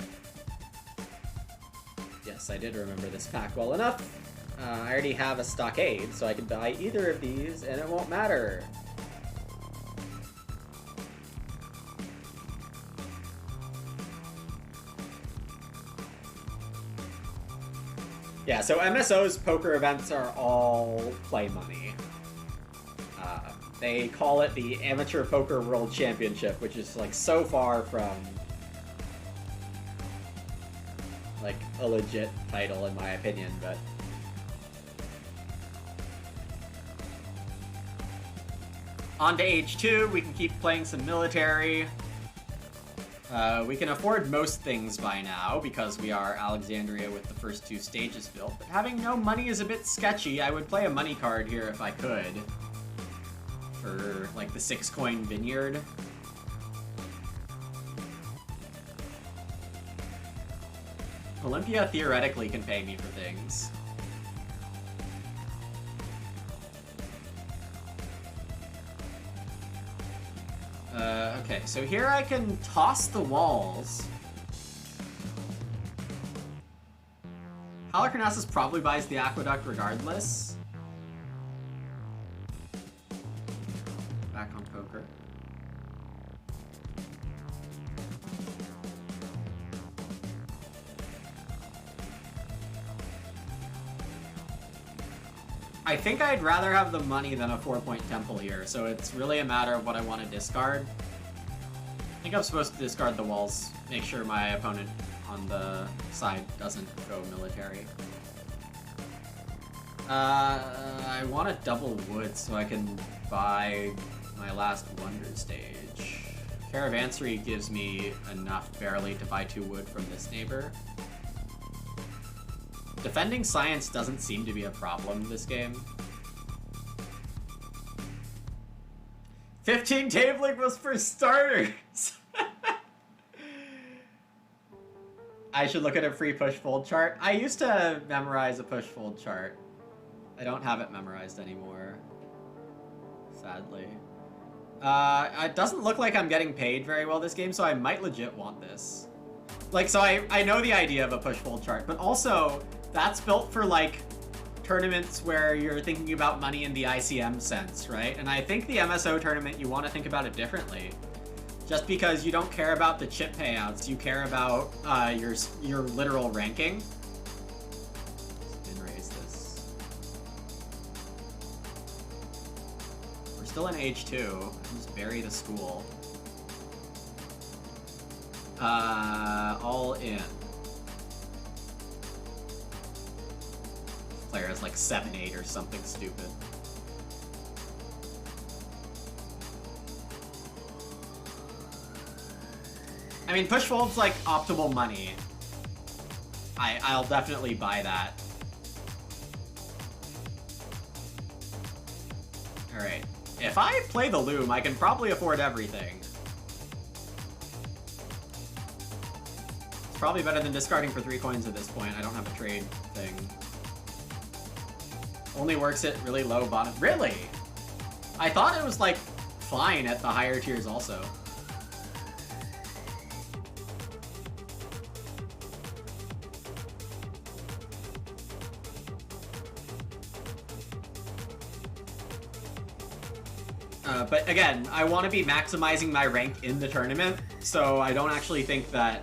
Yes, I did remember this pack well enough. I already have a stockade, so I can buy either of these, and it won't matter. Yeah, so MSO's poker events are all play money. They call it the Amateur Poker World Championship, which is like so far from like a legit title in my opinion, but on to H2, we can keep playing some military. We can afford most things by now because we are Alexandria with the first 2 stages built, but having no money is a bit sketchy. I would play a money card here if I could. For like the 6-coin vineyard. Olympia theoretically can pay me for things. Okay, so here I can toss the walls. Halicarnassus probably buys the aqueduct regardless. Back on poker. I think I'd rather have the money than a 4-point temple here, so it's really a matter of what I want to discard. I think I'm supposed to discard the walls, make sure my opponent on the side doesn't go military. I want a double wood so I can buy my last wonder stage. Caravansary gives me enough barely to buy 2 wood from this neighbor. Defending science doesn't seem to be a problem this game. 15 tabling was for starters! I should look at a free push-fold chart. I used to memorize a push-fold chart. I don't have it memorized anymore, sadly. It doesn't look like I'm getting paid very well this game, so I might legit want this. Like, so I know the idea of a push-fold chart, but also that's built for, like, tournaments where you're thinking about money in the ICM sense, right? And I think the MSO tournament, you want to think about it differently. Just because you don't care about the chip payouts, you care about your literal ranking. Spin raise this. still in H2. Just bury the school. All in. Player is like 7-8 or something stupid. I mean, push fold's like optimal money. I'll definitely buy that. Alright. If I play the loom, I can probably afford everything. It's probably better than discarding for 3 coins at this point. I don't have a trade thing. Only works at really low bottom. Really? I thought it was like fine at the higher tiers also. But again, I want to be maximizing my rank in the tournament, so I don't actually think that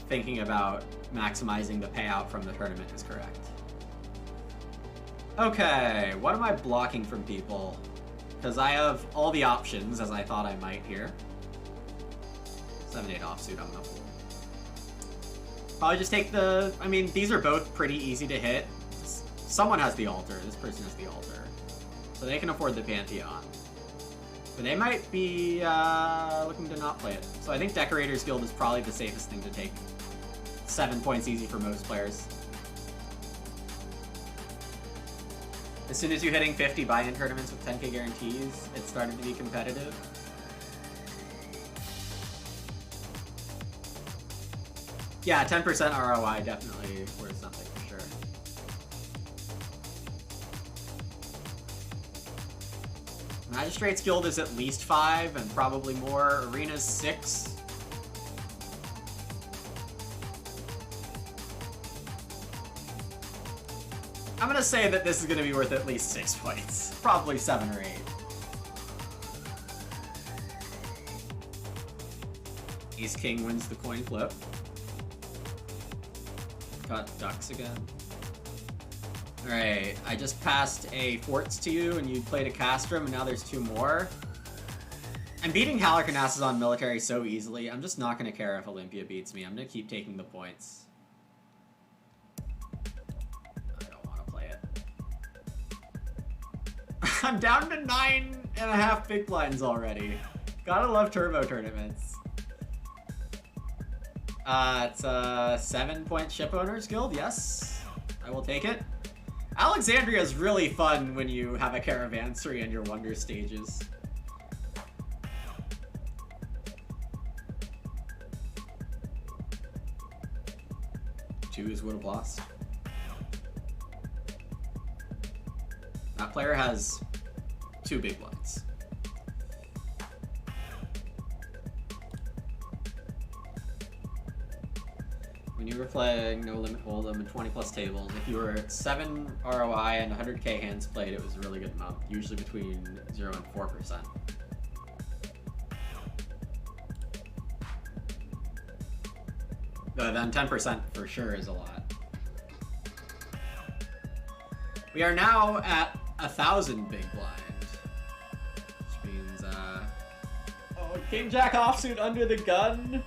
thinking about maximizing the payout from the tournament is correct. Okay, what am I blocking from people? Because I have all the options, as I thought I might here. 7-8 offsuit, I'm gonna fold. Probably just take the... I mean, these are both pretty easy to hit. Someone has the altar. This person has the altar. So they can afford the Pantheon. But they might be looking to not play it. So I think Decorator's Guild is probably the safest thing to take. 7 points easy for most players. As soon as you're hitting 50 buy-in tournaments with 10k guarantees, it started to be competitive. Yeah, 10% ROI definitely worth something for sure. Magistrate's Guild is at least 5 and probably more. Arena's 6. I'm gonna say that this is gonna be worth at least 6 points. Probably 7 or 8. Ace King wins the coin flip. Got ducks again. Alright, I just passed a forts to you and you played a castrum and now there's 2 more. I'm beating Halicarnassus on military so easily, I'm just not gonna care if Olympia beats me. I'm gonna keep taking the points. I'm down to 9.5 big blinds already. Gotta love turbo tournaments. It's a 7-point ship owners guild, yes. I will take it. Alexandria is really fun when you have a caravansary and your wonder stages. Twos would have lost. That player has 2 big blinds. When you were playing No Limit Hold'em and 20 plus tables, if you were at 7 ROI and 100k hands played, it was a really good amount, usually between 0 and 4%. But then 10% for sure is a lot. We are now at 1,000 big blind, which means, oh, King Jack offsuit under the gun.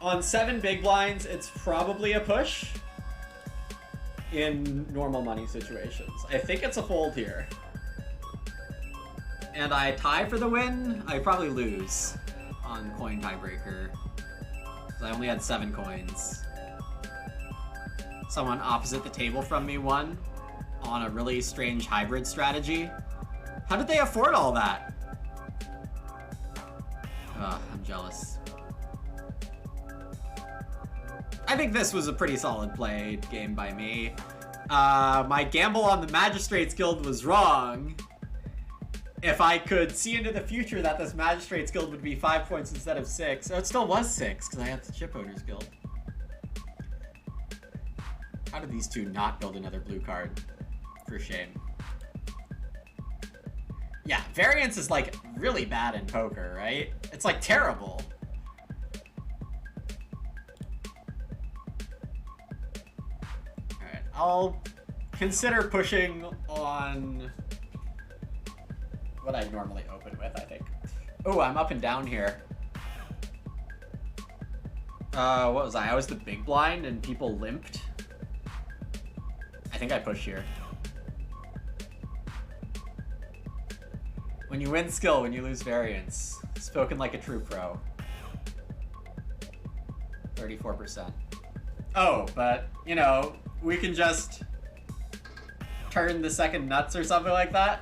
On 7 big blinds, it's probably a push in normal money situations. I think it's a fold here. And I tie for the win, I probably lose on coin tiebreaker. I only had 7 coins. Someone opposite the table from me won on a really strange hybrid strategy. How did they afford all that? Ugh, I'm jealous. I think this was a pretty solid played game by me. My gamble on the Magistrates Guild was wrong. If I could see into the future that this Magistrates Guild would be 5 points instead of 6. Oh, it still was 6, because I have the Ship Owners Guild. How did these two not build another blue card? For shame. Yeah, variance is like really bad in poker, right? It's like terrible. Alright, I'll consider pushing on what I'd normally open with, I think. Oh, I'm up and down here. What was I? I was the big blind and people limped. I think I pushed here. When you win skill, when you lose variance. Spoken like a true pro. 34%. Oh, but, you know, we can just turn the second nuts or something like that.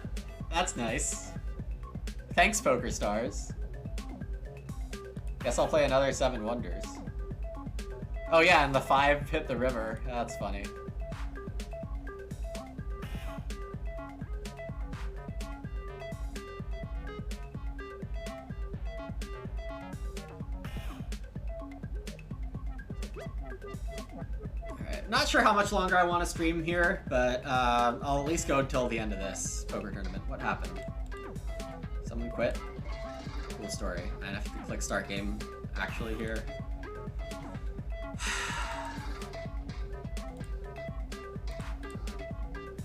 That's nice. Thanks, Poker Stars. Guess I'll play another 7 Wonders. Oh yeah, and the 5 hit the river. That's funny. Not sure how much longer I want to stream here, but I'll at least go until the end of this poker tournament. What happened? Someone quit? Cool story. I have to click start game actually here.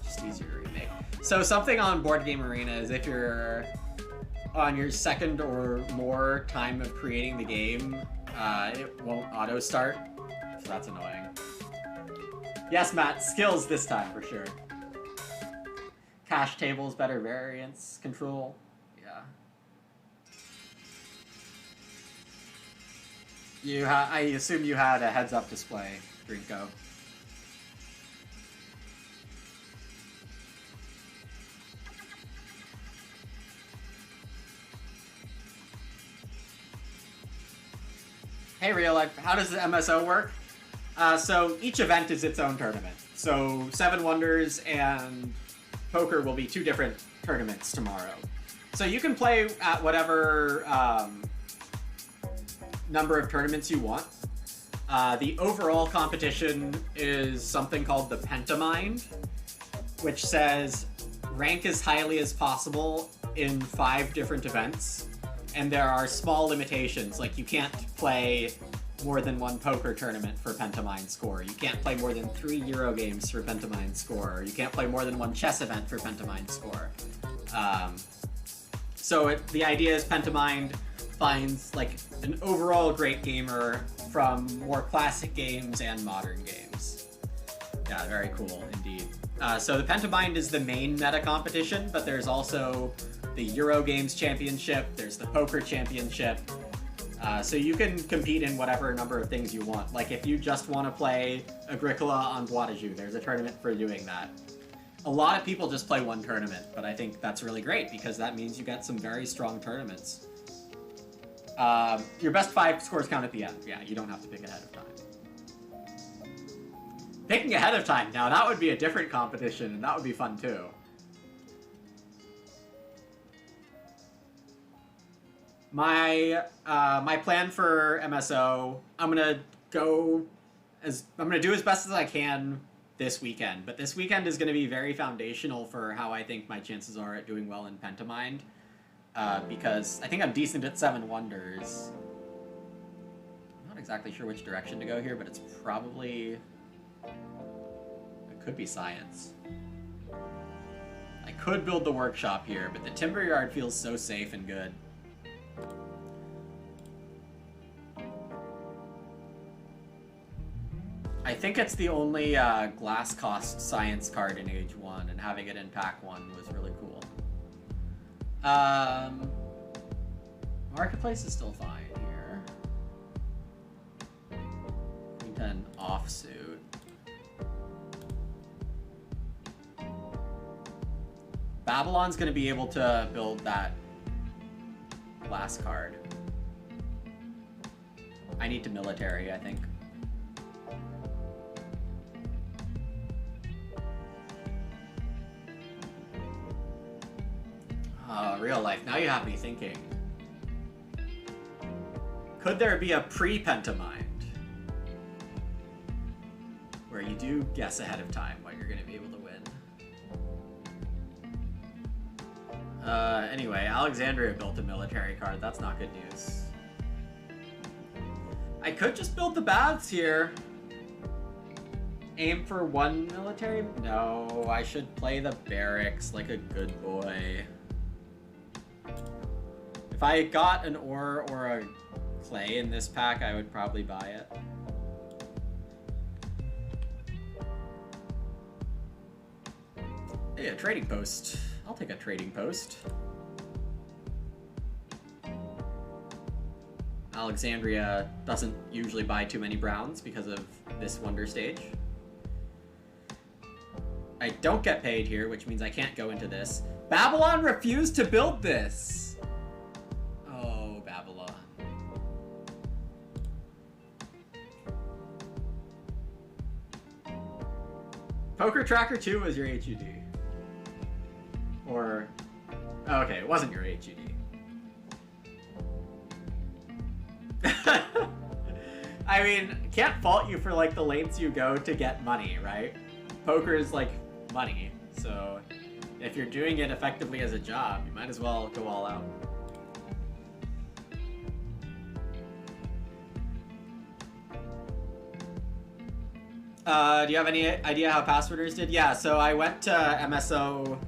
Just easier to remake. So something on Board Game Arena is if you're on your second or more time of creating the game, it won't auto start, so that's annoying. Yes, Matt, skills this time for sure. Cash tables, better variance control. Yeah. I assume you had a heads-up display, Drinko. Hey, real life, how does the MSO work? So each event is its own tournament. So 7 Wonders and Poker will be 2 different tournaments tomorrow. So you can play at whatever number of tournaments you want. The overall competition is something called the Pentamind, which says rank as highly as possible in 5 different events. And there are small limitations, like you can't play more than 1 poker tournament for Pentamind score. You can't play more than 3 Eurogames for Pentamind score. You can't play more than 1 chess event for Pentamind score. The idea is Pentamind finds like an overall great gamer from more classic games and modern games. Yeah, very cool indeed. So the Pentamind is the main meta competition, but there's also the Eurogames Championship, there's the Poker Championship. So you can compete in whatever number of things you want. Like if you just want to play Agricola on Bois de Jeu, there's a tournament for doing that. A lot of people just play 1 tournament, but I think that's really great because that means you get some very strong tournaments. Your best 5 scores count at the end. Yeah, you don't have to pick ahead of time. Picking ahead of time, now that would be a different competition, and that would be fun too. My plan for MSO, I'm gonna do as best as I can this weekend, but this weekend is gonna be very foundational for how I think my chances are at doing well in Pentamind, because I think I'm decent at 7 Wonders. I'm not exactly sure which direction to go here, but it's probably, it could be science. I could build the workshop here, but the timber yard feels so safe and good. I think it's the only glass cost science card in Age 1, and having it in Pack 1 was really cool. Marketplace is still fine here. Queen 10 offsuit. Babylon's going to be able to build that glass card. I need to military, I think. Real life. Now you have me thinking. Could there be a pre-Pentamind? Where you do guess ahead of time what you're going to be able to win. Anyway, Alexandria built a military card. That's not good news. I could just build the baths here. Aim for 1 military? No, I should play the barracks like a good boy. If I got an ore or a clay in this pack, I would probably buy it. Hey, a trading post. I'll take a trading post. Alexandria doesn't usually buy too many browns because of this wonder stage. I don't get paid here, which means I can't go into this. Babylon refused to build this! Oh, Babylon. Poker Tracker 2 was your HUD. Or... oh, okay, it wasn't your HUD. I mean, can't fault you for like the lengths you go to get money, right? Poker is like money, so if you're doing it effectively as a job, you might as well go all out. Do you have any idea how passworders did? Yeah, so I went to MSO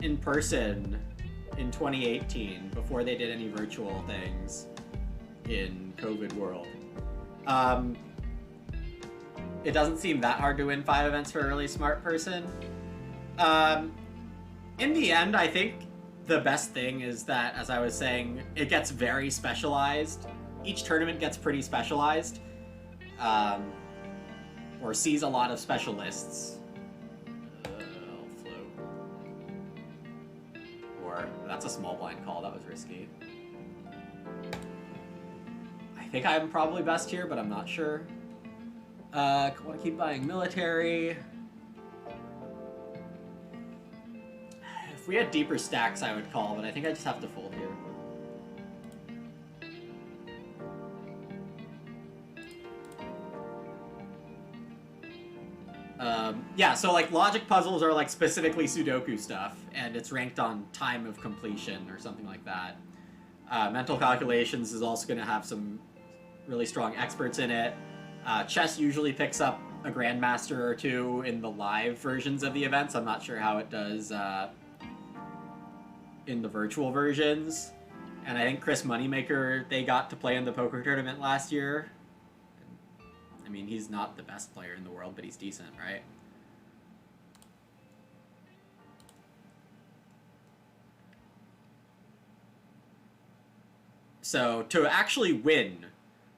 in person in 2018 before they did any virtual things in COVID world. It doesn't seem that hard to win 5 events for a really smart person. In the end, I think the best thing is that, as I was saying, it gets very specialized. Each tournament gets pretty specialized, or sees a lot of specialists. I'll float. Or, that's a small blind call, that was risky. I think I'm probably best here, but I'm not sure. I want to keep buying military. If we had deeper stacks, I would call, but I think I just have to fold here. Yeah, so like logic puzzles are like specifically Sudoku stuff, and it's ranked on time of completion or something like that. Mental calculations is also going to have some really strong experts in it. Chess usually picks up a grandmaster or two in the live versions of the events. I'm not sure how it does in the virtual versions. And I think Chris Moneymaker, they got to play in the poker tournament last year. I mean, he's not the best player in the world, but he's decent, right? So to actually win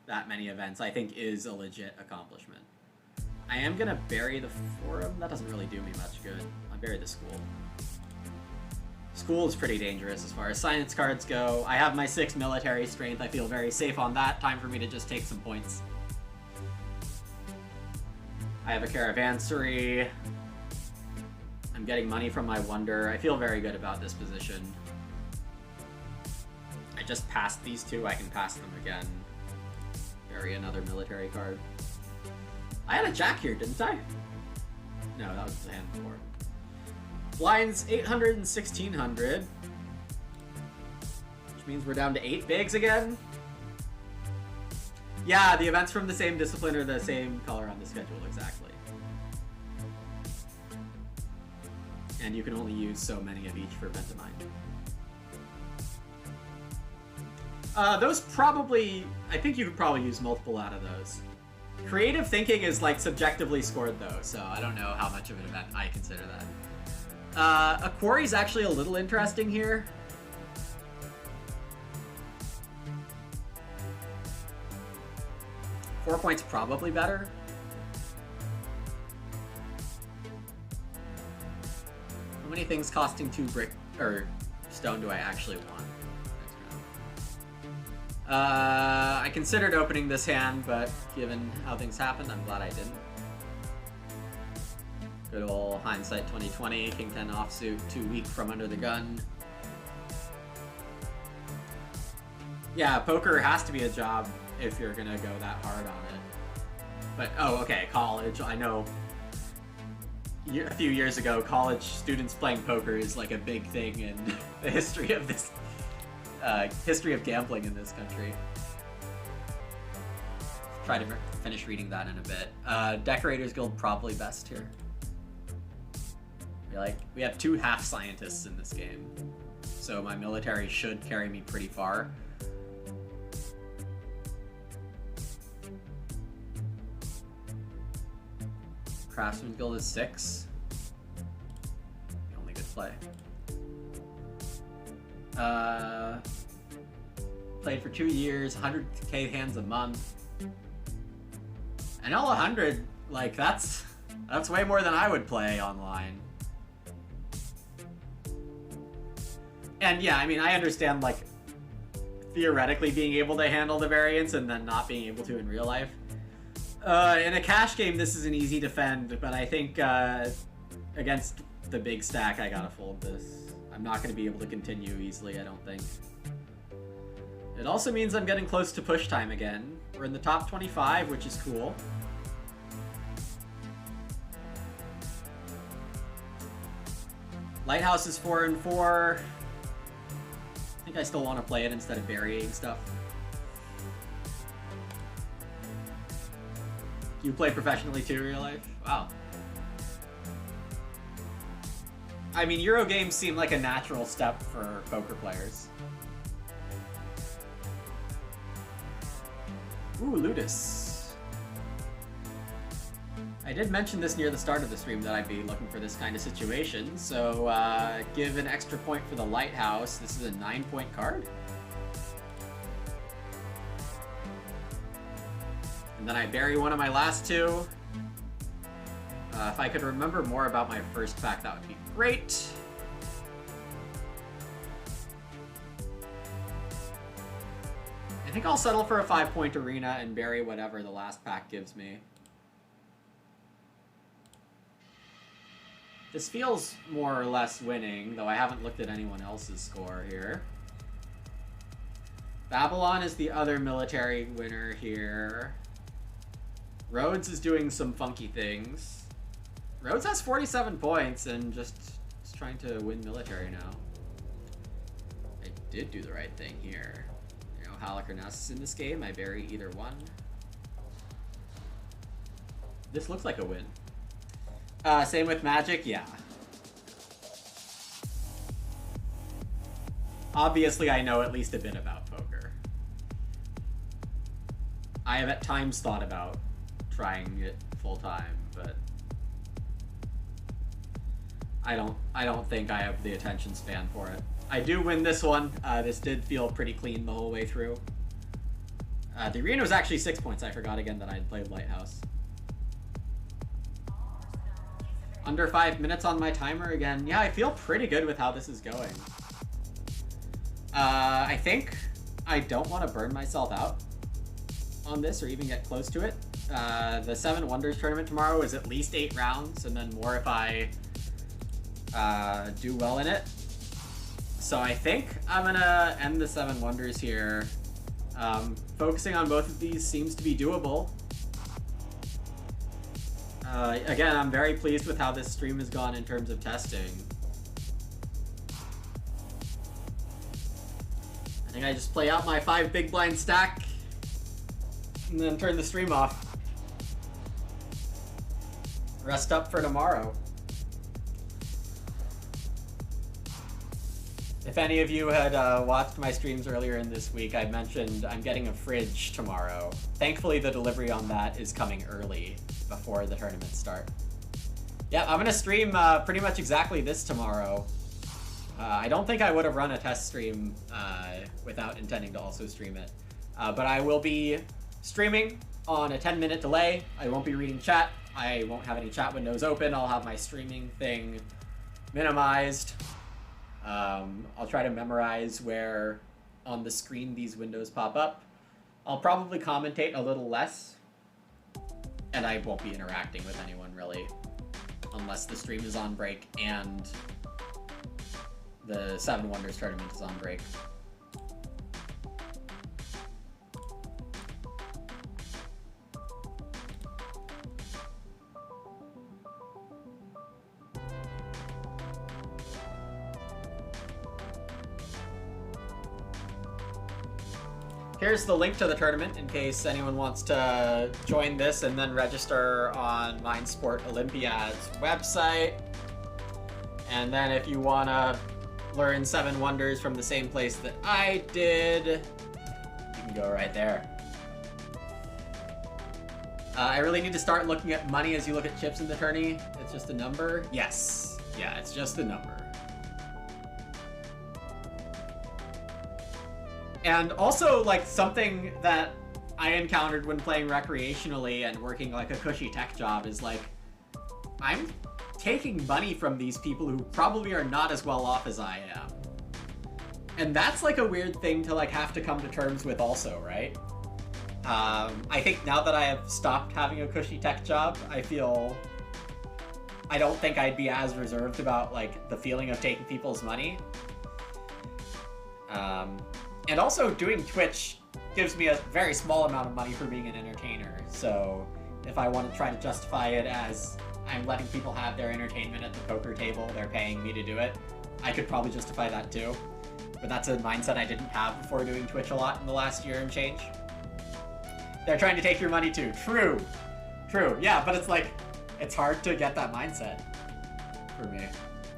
that many events, I think, is a legit accomplishment. I am gonna bury the forum. That doesn't really do me much good. I bury the school. School is pretty dangerous as far as science cards go. I have my 6 military strength. I feel very safe on that. Time for me to just take some points. I have a caravanserai. I'm getting money from my wonder. I feel very good about this position. I just passed these two. I can pass them again. Bury another military card. I had a jack here, didn't I? No, that was the hand before. Blinds 800 and 1600. Which means we're down to 8 bigs again. Yeah, the events from the same discipline are the same color on the schedule, exactly. And you can only use so many of each for Ventamind. Those probably... I think you could probably use multiple out of those. Creative thinking is, like, subjectively scored, though, so I don't know how much of an event I consider that. A quarry's actually a little interesting here. Four points probably better. How many things costing 2 brick or stone do I actually want? I considered opening this hand, but given how things happened, I'm glad I didn't. Good ol' hindsight 2020, King 10 offsuit, too weak from under the gun. Yeah, poker has to be a job if you're gonna go that hard on it. But, oh, okay, college, I know. A few years ago, college students playing poker is like a big thing in the history of this, history of gambling in this country. Try to finish reading that in a bit. Decorators Guild probably best here. We have 2 half scientists in this game. so my military should carry me pretty far. Craftsman Guild is 6. The only good play. Played for 2 years, 100k hands a month. And all 100, like, that's way more than I would play online. And yeah, I mean, I understand, like, theoretically being able to handle the variants and then not being able to in real life. In a cash game, this is an easy defend, but I think against the big stack, I gotta fold this. I'm not gonna be able to continue easily, I don't think. It also means I'm getting close to push time again. We're in the top 25, which is cool. Lighthouse is 4 and 4. I think I still want to play it instead of burying stuff. You play professionally too in real life? Wow. I mean, Eurogames seem like a natural step for poker players. Ooh, Ludus. I did mention this near the start of the stream that I'd be looking for this kind of situation, so give an extra point for the Lighthouse. This is a 9-point card. And then I bury one of my last two. If I could remember more about my first pack, that would be great. I think I'll settle for a 5-point arena and bury whatever the last pack gives me. This feels more or less winning, though I haven't looked at anyone else's score here. Babylon is the other military winner here. Rhodes is doing some funky things. Rhodes has 47 points and just is trying to win military now. I did do the right thing here. You know, Halicarnassus in this game, I bury either one. This looks like a win. Same with Magic, yeah. Obviously, I know at least a bit about poker. I have at times thought about trying it full time, but I don't think I have the attention span for it. I do win this one. This did feel pretty clean the whole way through. The arena was actually 6 points. I forgot again that I had played Lighthouse. Under 5 minutes on my timer again. Yeah, I feel pretty good with how this is going. I think I don't want to burn myself out on this or even get close to it. The 7 Wonders tournament tomorrow is at least 8 rounds, and then more if I do well in it. So I think I'm gonna end the 7 Wonders here. Focusing on both of these seems to be doable. Again, I'm very pleased with how this stream has gone in terms of testing. I think I just play out my 5 big blind stack and then turn the stream off. Rest up for tomorrow. If any of you had watched my streams earlier in this week, I mentioned I'm getting a fridge tomorrow. Thankfully, the delivery on that is coming early before the tournaments start. Yeah, I'm gonna stream pretty much exactly this tomorrow. I don't think I would have run a test stream without intending to also stream it. But I will be streaming on a 10-minute delay. I won't be reading chat. I won't have any chat windows open. I'll have my streaming thing minimized. I'll try to memorize where on the screen these windows pop up. I'll probably commentate a little less, and I won't be interacting with anyone really, unless the stream is on break and the 7 Wonders tournament is on break. Here's the link to the tournament in case anyone wants to join this and then register on Mind Sports Olympiad's website. And then if you want to learn 7 wonders from the same place that I did, you can go right there. I really need to start looking at money as you look at chips in the tourney. It's just a number? Yes. Yeah, it's just a number. And also, like, something that I encountered when playing recreationally and working, like, a cushy tech job is, like, I'm taking money from these people who probably are not as well off as I am. And that's, like, a weird thing to, like, have to come to terms with also, right? I think now that I have stopped having a cushy tech job, I don't think I'd be as reserved about, like, the feeling of taking people's money. And also, doing Twitch gives me a very small amount of money for being an entertainer, so if I want to try to justify it as I'm letting people have their entertainment at the poker table, they're paying me to do it, I could probably justify that too. But that's a mindset I didn't have before doing Twitch a lot in the last year and change. They're trying to take your money too. True. True. Yeah, but it's like, it's hard to get that mindset for me.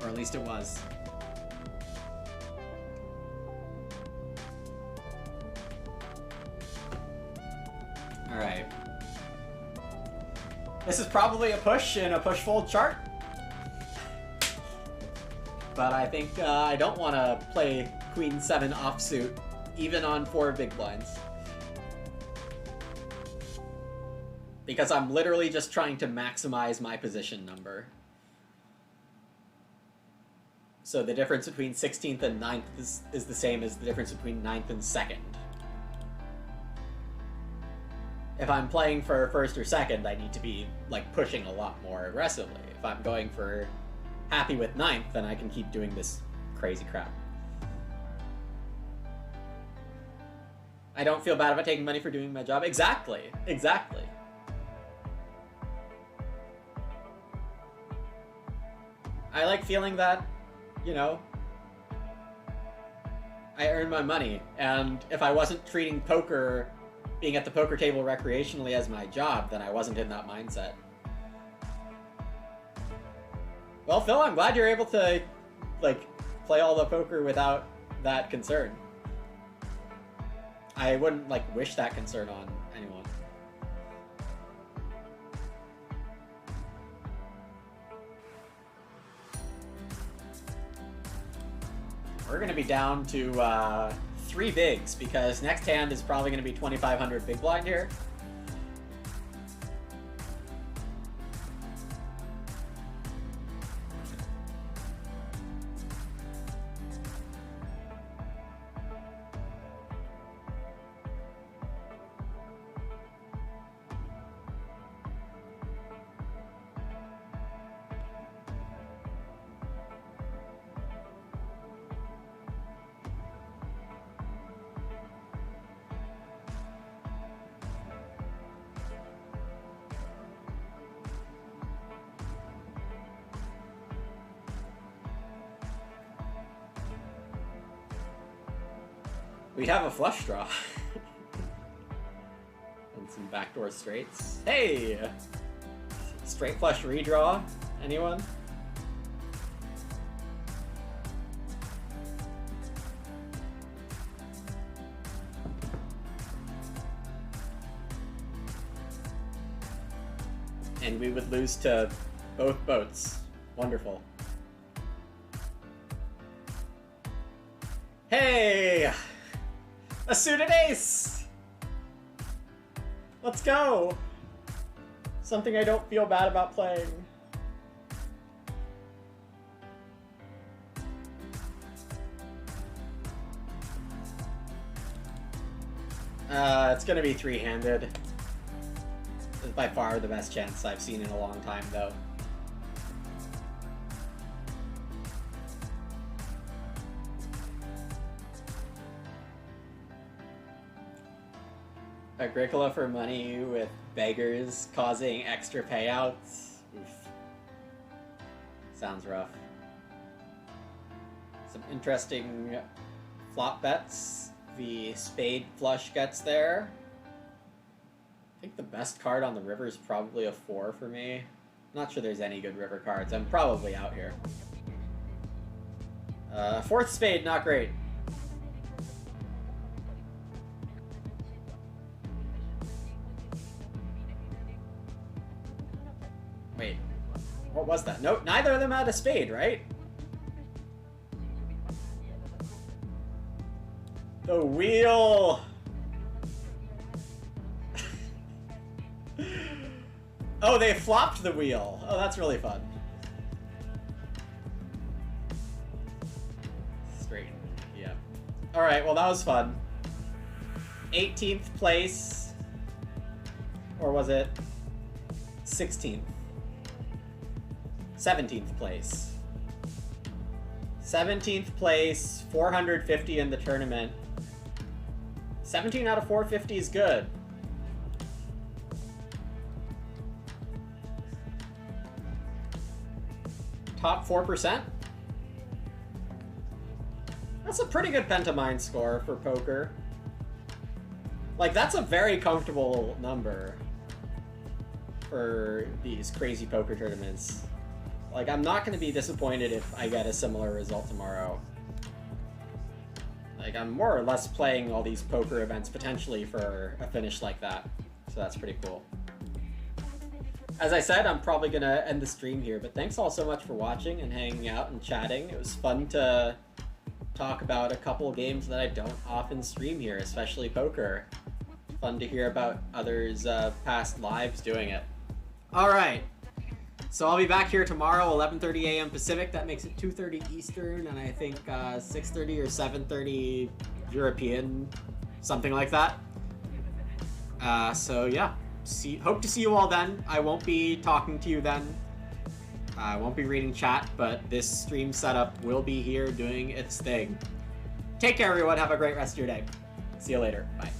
Or at least it was. Alright. This is probably a push in a push-fold chart. But I think I don't want to play Queen 7 offsuit, even on 4 big blinds. Because I'm literally just trying to maximize my position number. So the difference between 16th and 9th is the same as the difference between 9th and 2nd. If I'm playing for 1st or 2nd, I need to be, like, pushing a lot more aggressively. If I'm going for happy with 9th, then I can keep doing this crazy crap. I don't feel bad about taking money for doing my job. Exactly. Exactly. I like feeling that, you know, I earn my money, and if I wasn't treating poker, being at the poker table recreationally as my job, then I wasn't in that mindset. Well, Phil, I'm glad you're able to, like, play all the poker without that concern. I wouldn't, like, wish that concern on anyone. We're going to be down to 3 bigs, because next hand is probably going to be 2,500 big blind here. We have a flush draw. And some backdoor straights. Hey! Straight flush redraw. Anyone? And we would lose to both boats. Wonderful. Hey! A suited ace! Let's go! Something I don't feel bad about playing. It's gonna be 3-handed. It's by far the best chance I've seen in a long time, though. Agricola for money with beggars causing extra payouts. Oof. Sounds rough. Some interesting flop bets. The spade flush gets there. I think the best card on the river is probably a 4 for me. Not sure there's any good river cards. I'm probably out here. Fourth spade, not great. Wait, what was that? Nope, neither of them had a spade, right? The wheel! Oh, they flopped the wheel. Oh, that's really fun. Straight, yeah. Alright, well that was fun. 18th place. Or was it 16th? 17th place. 17th place, 450 in the tournament. 17 out of 450 is good. Top 4%? That's a pretty good Pentamind score for poker. Like, that's a very comfortable number for these crazy poker tournaments. Like, I'm not going to be disappointed if I get a similar result tomorrow. Like, I'm more or less playing all these poker events potentially for a finish like that. So that's pretty cool. As I said, I'm probably going to end the stream here, but thanks all so much for watching and hanging out and chatting. It was fun to talk about a couple games that I don't often stream here, especially poker. Fun to hear about others' past lives doing it. Alright, so I'll be back here tomorrow, 11:30 a.m. Pacific. That makes it 2:30 Eastern, and I think 6:30 or 7:30 European, something like that. So yeah. Hope to see you all then. I won't be talking to you then. I won't be reading chat, but this stream setup will be here doing its thing. Take care, everyone. Have a great rest of your day. See you later. Bye.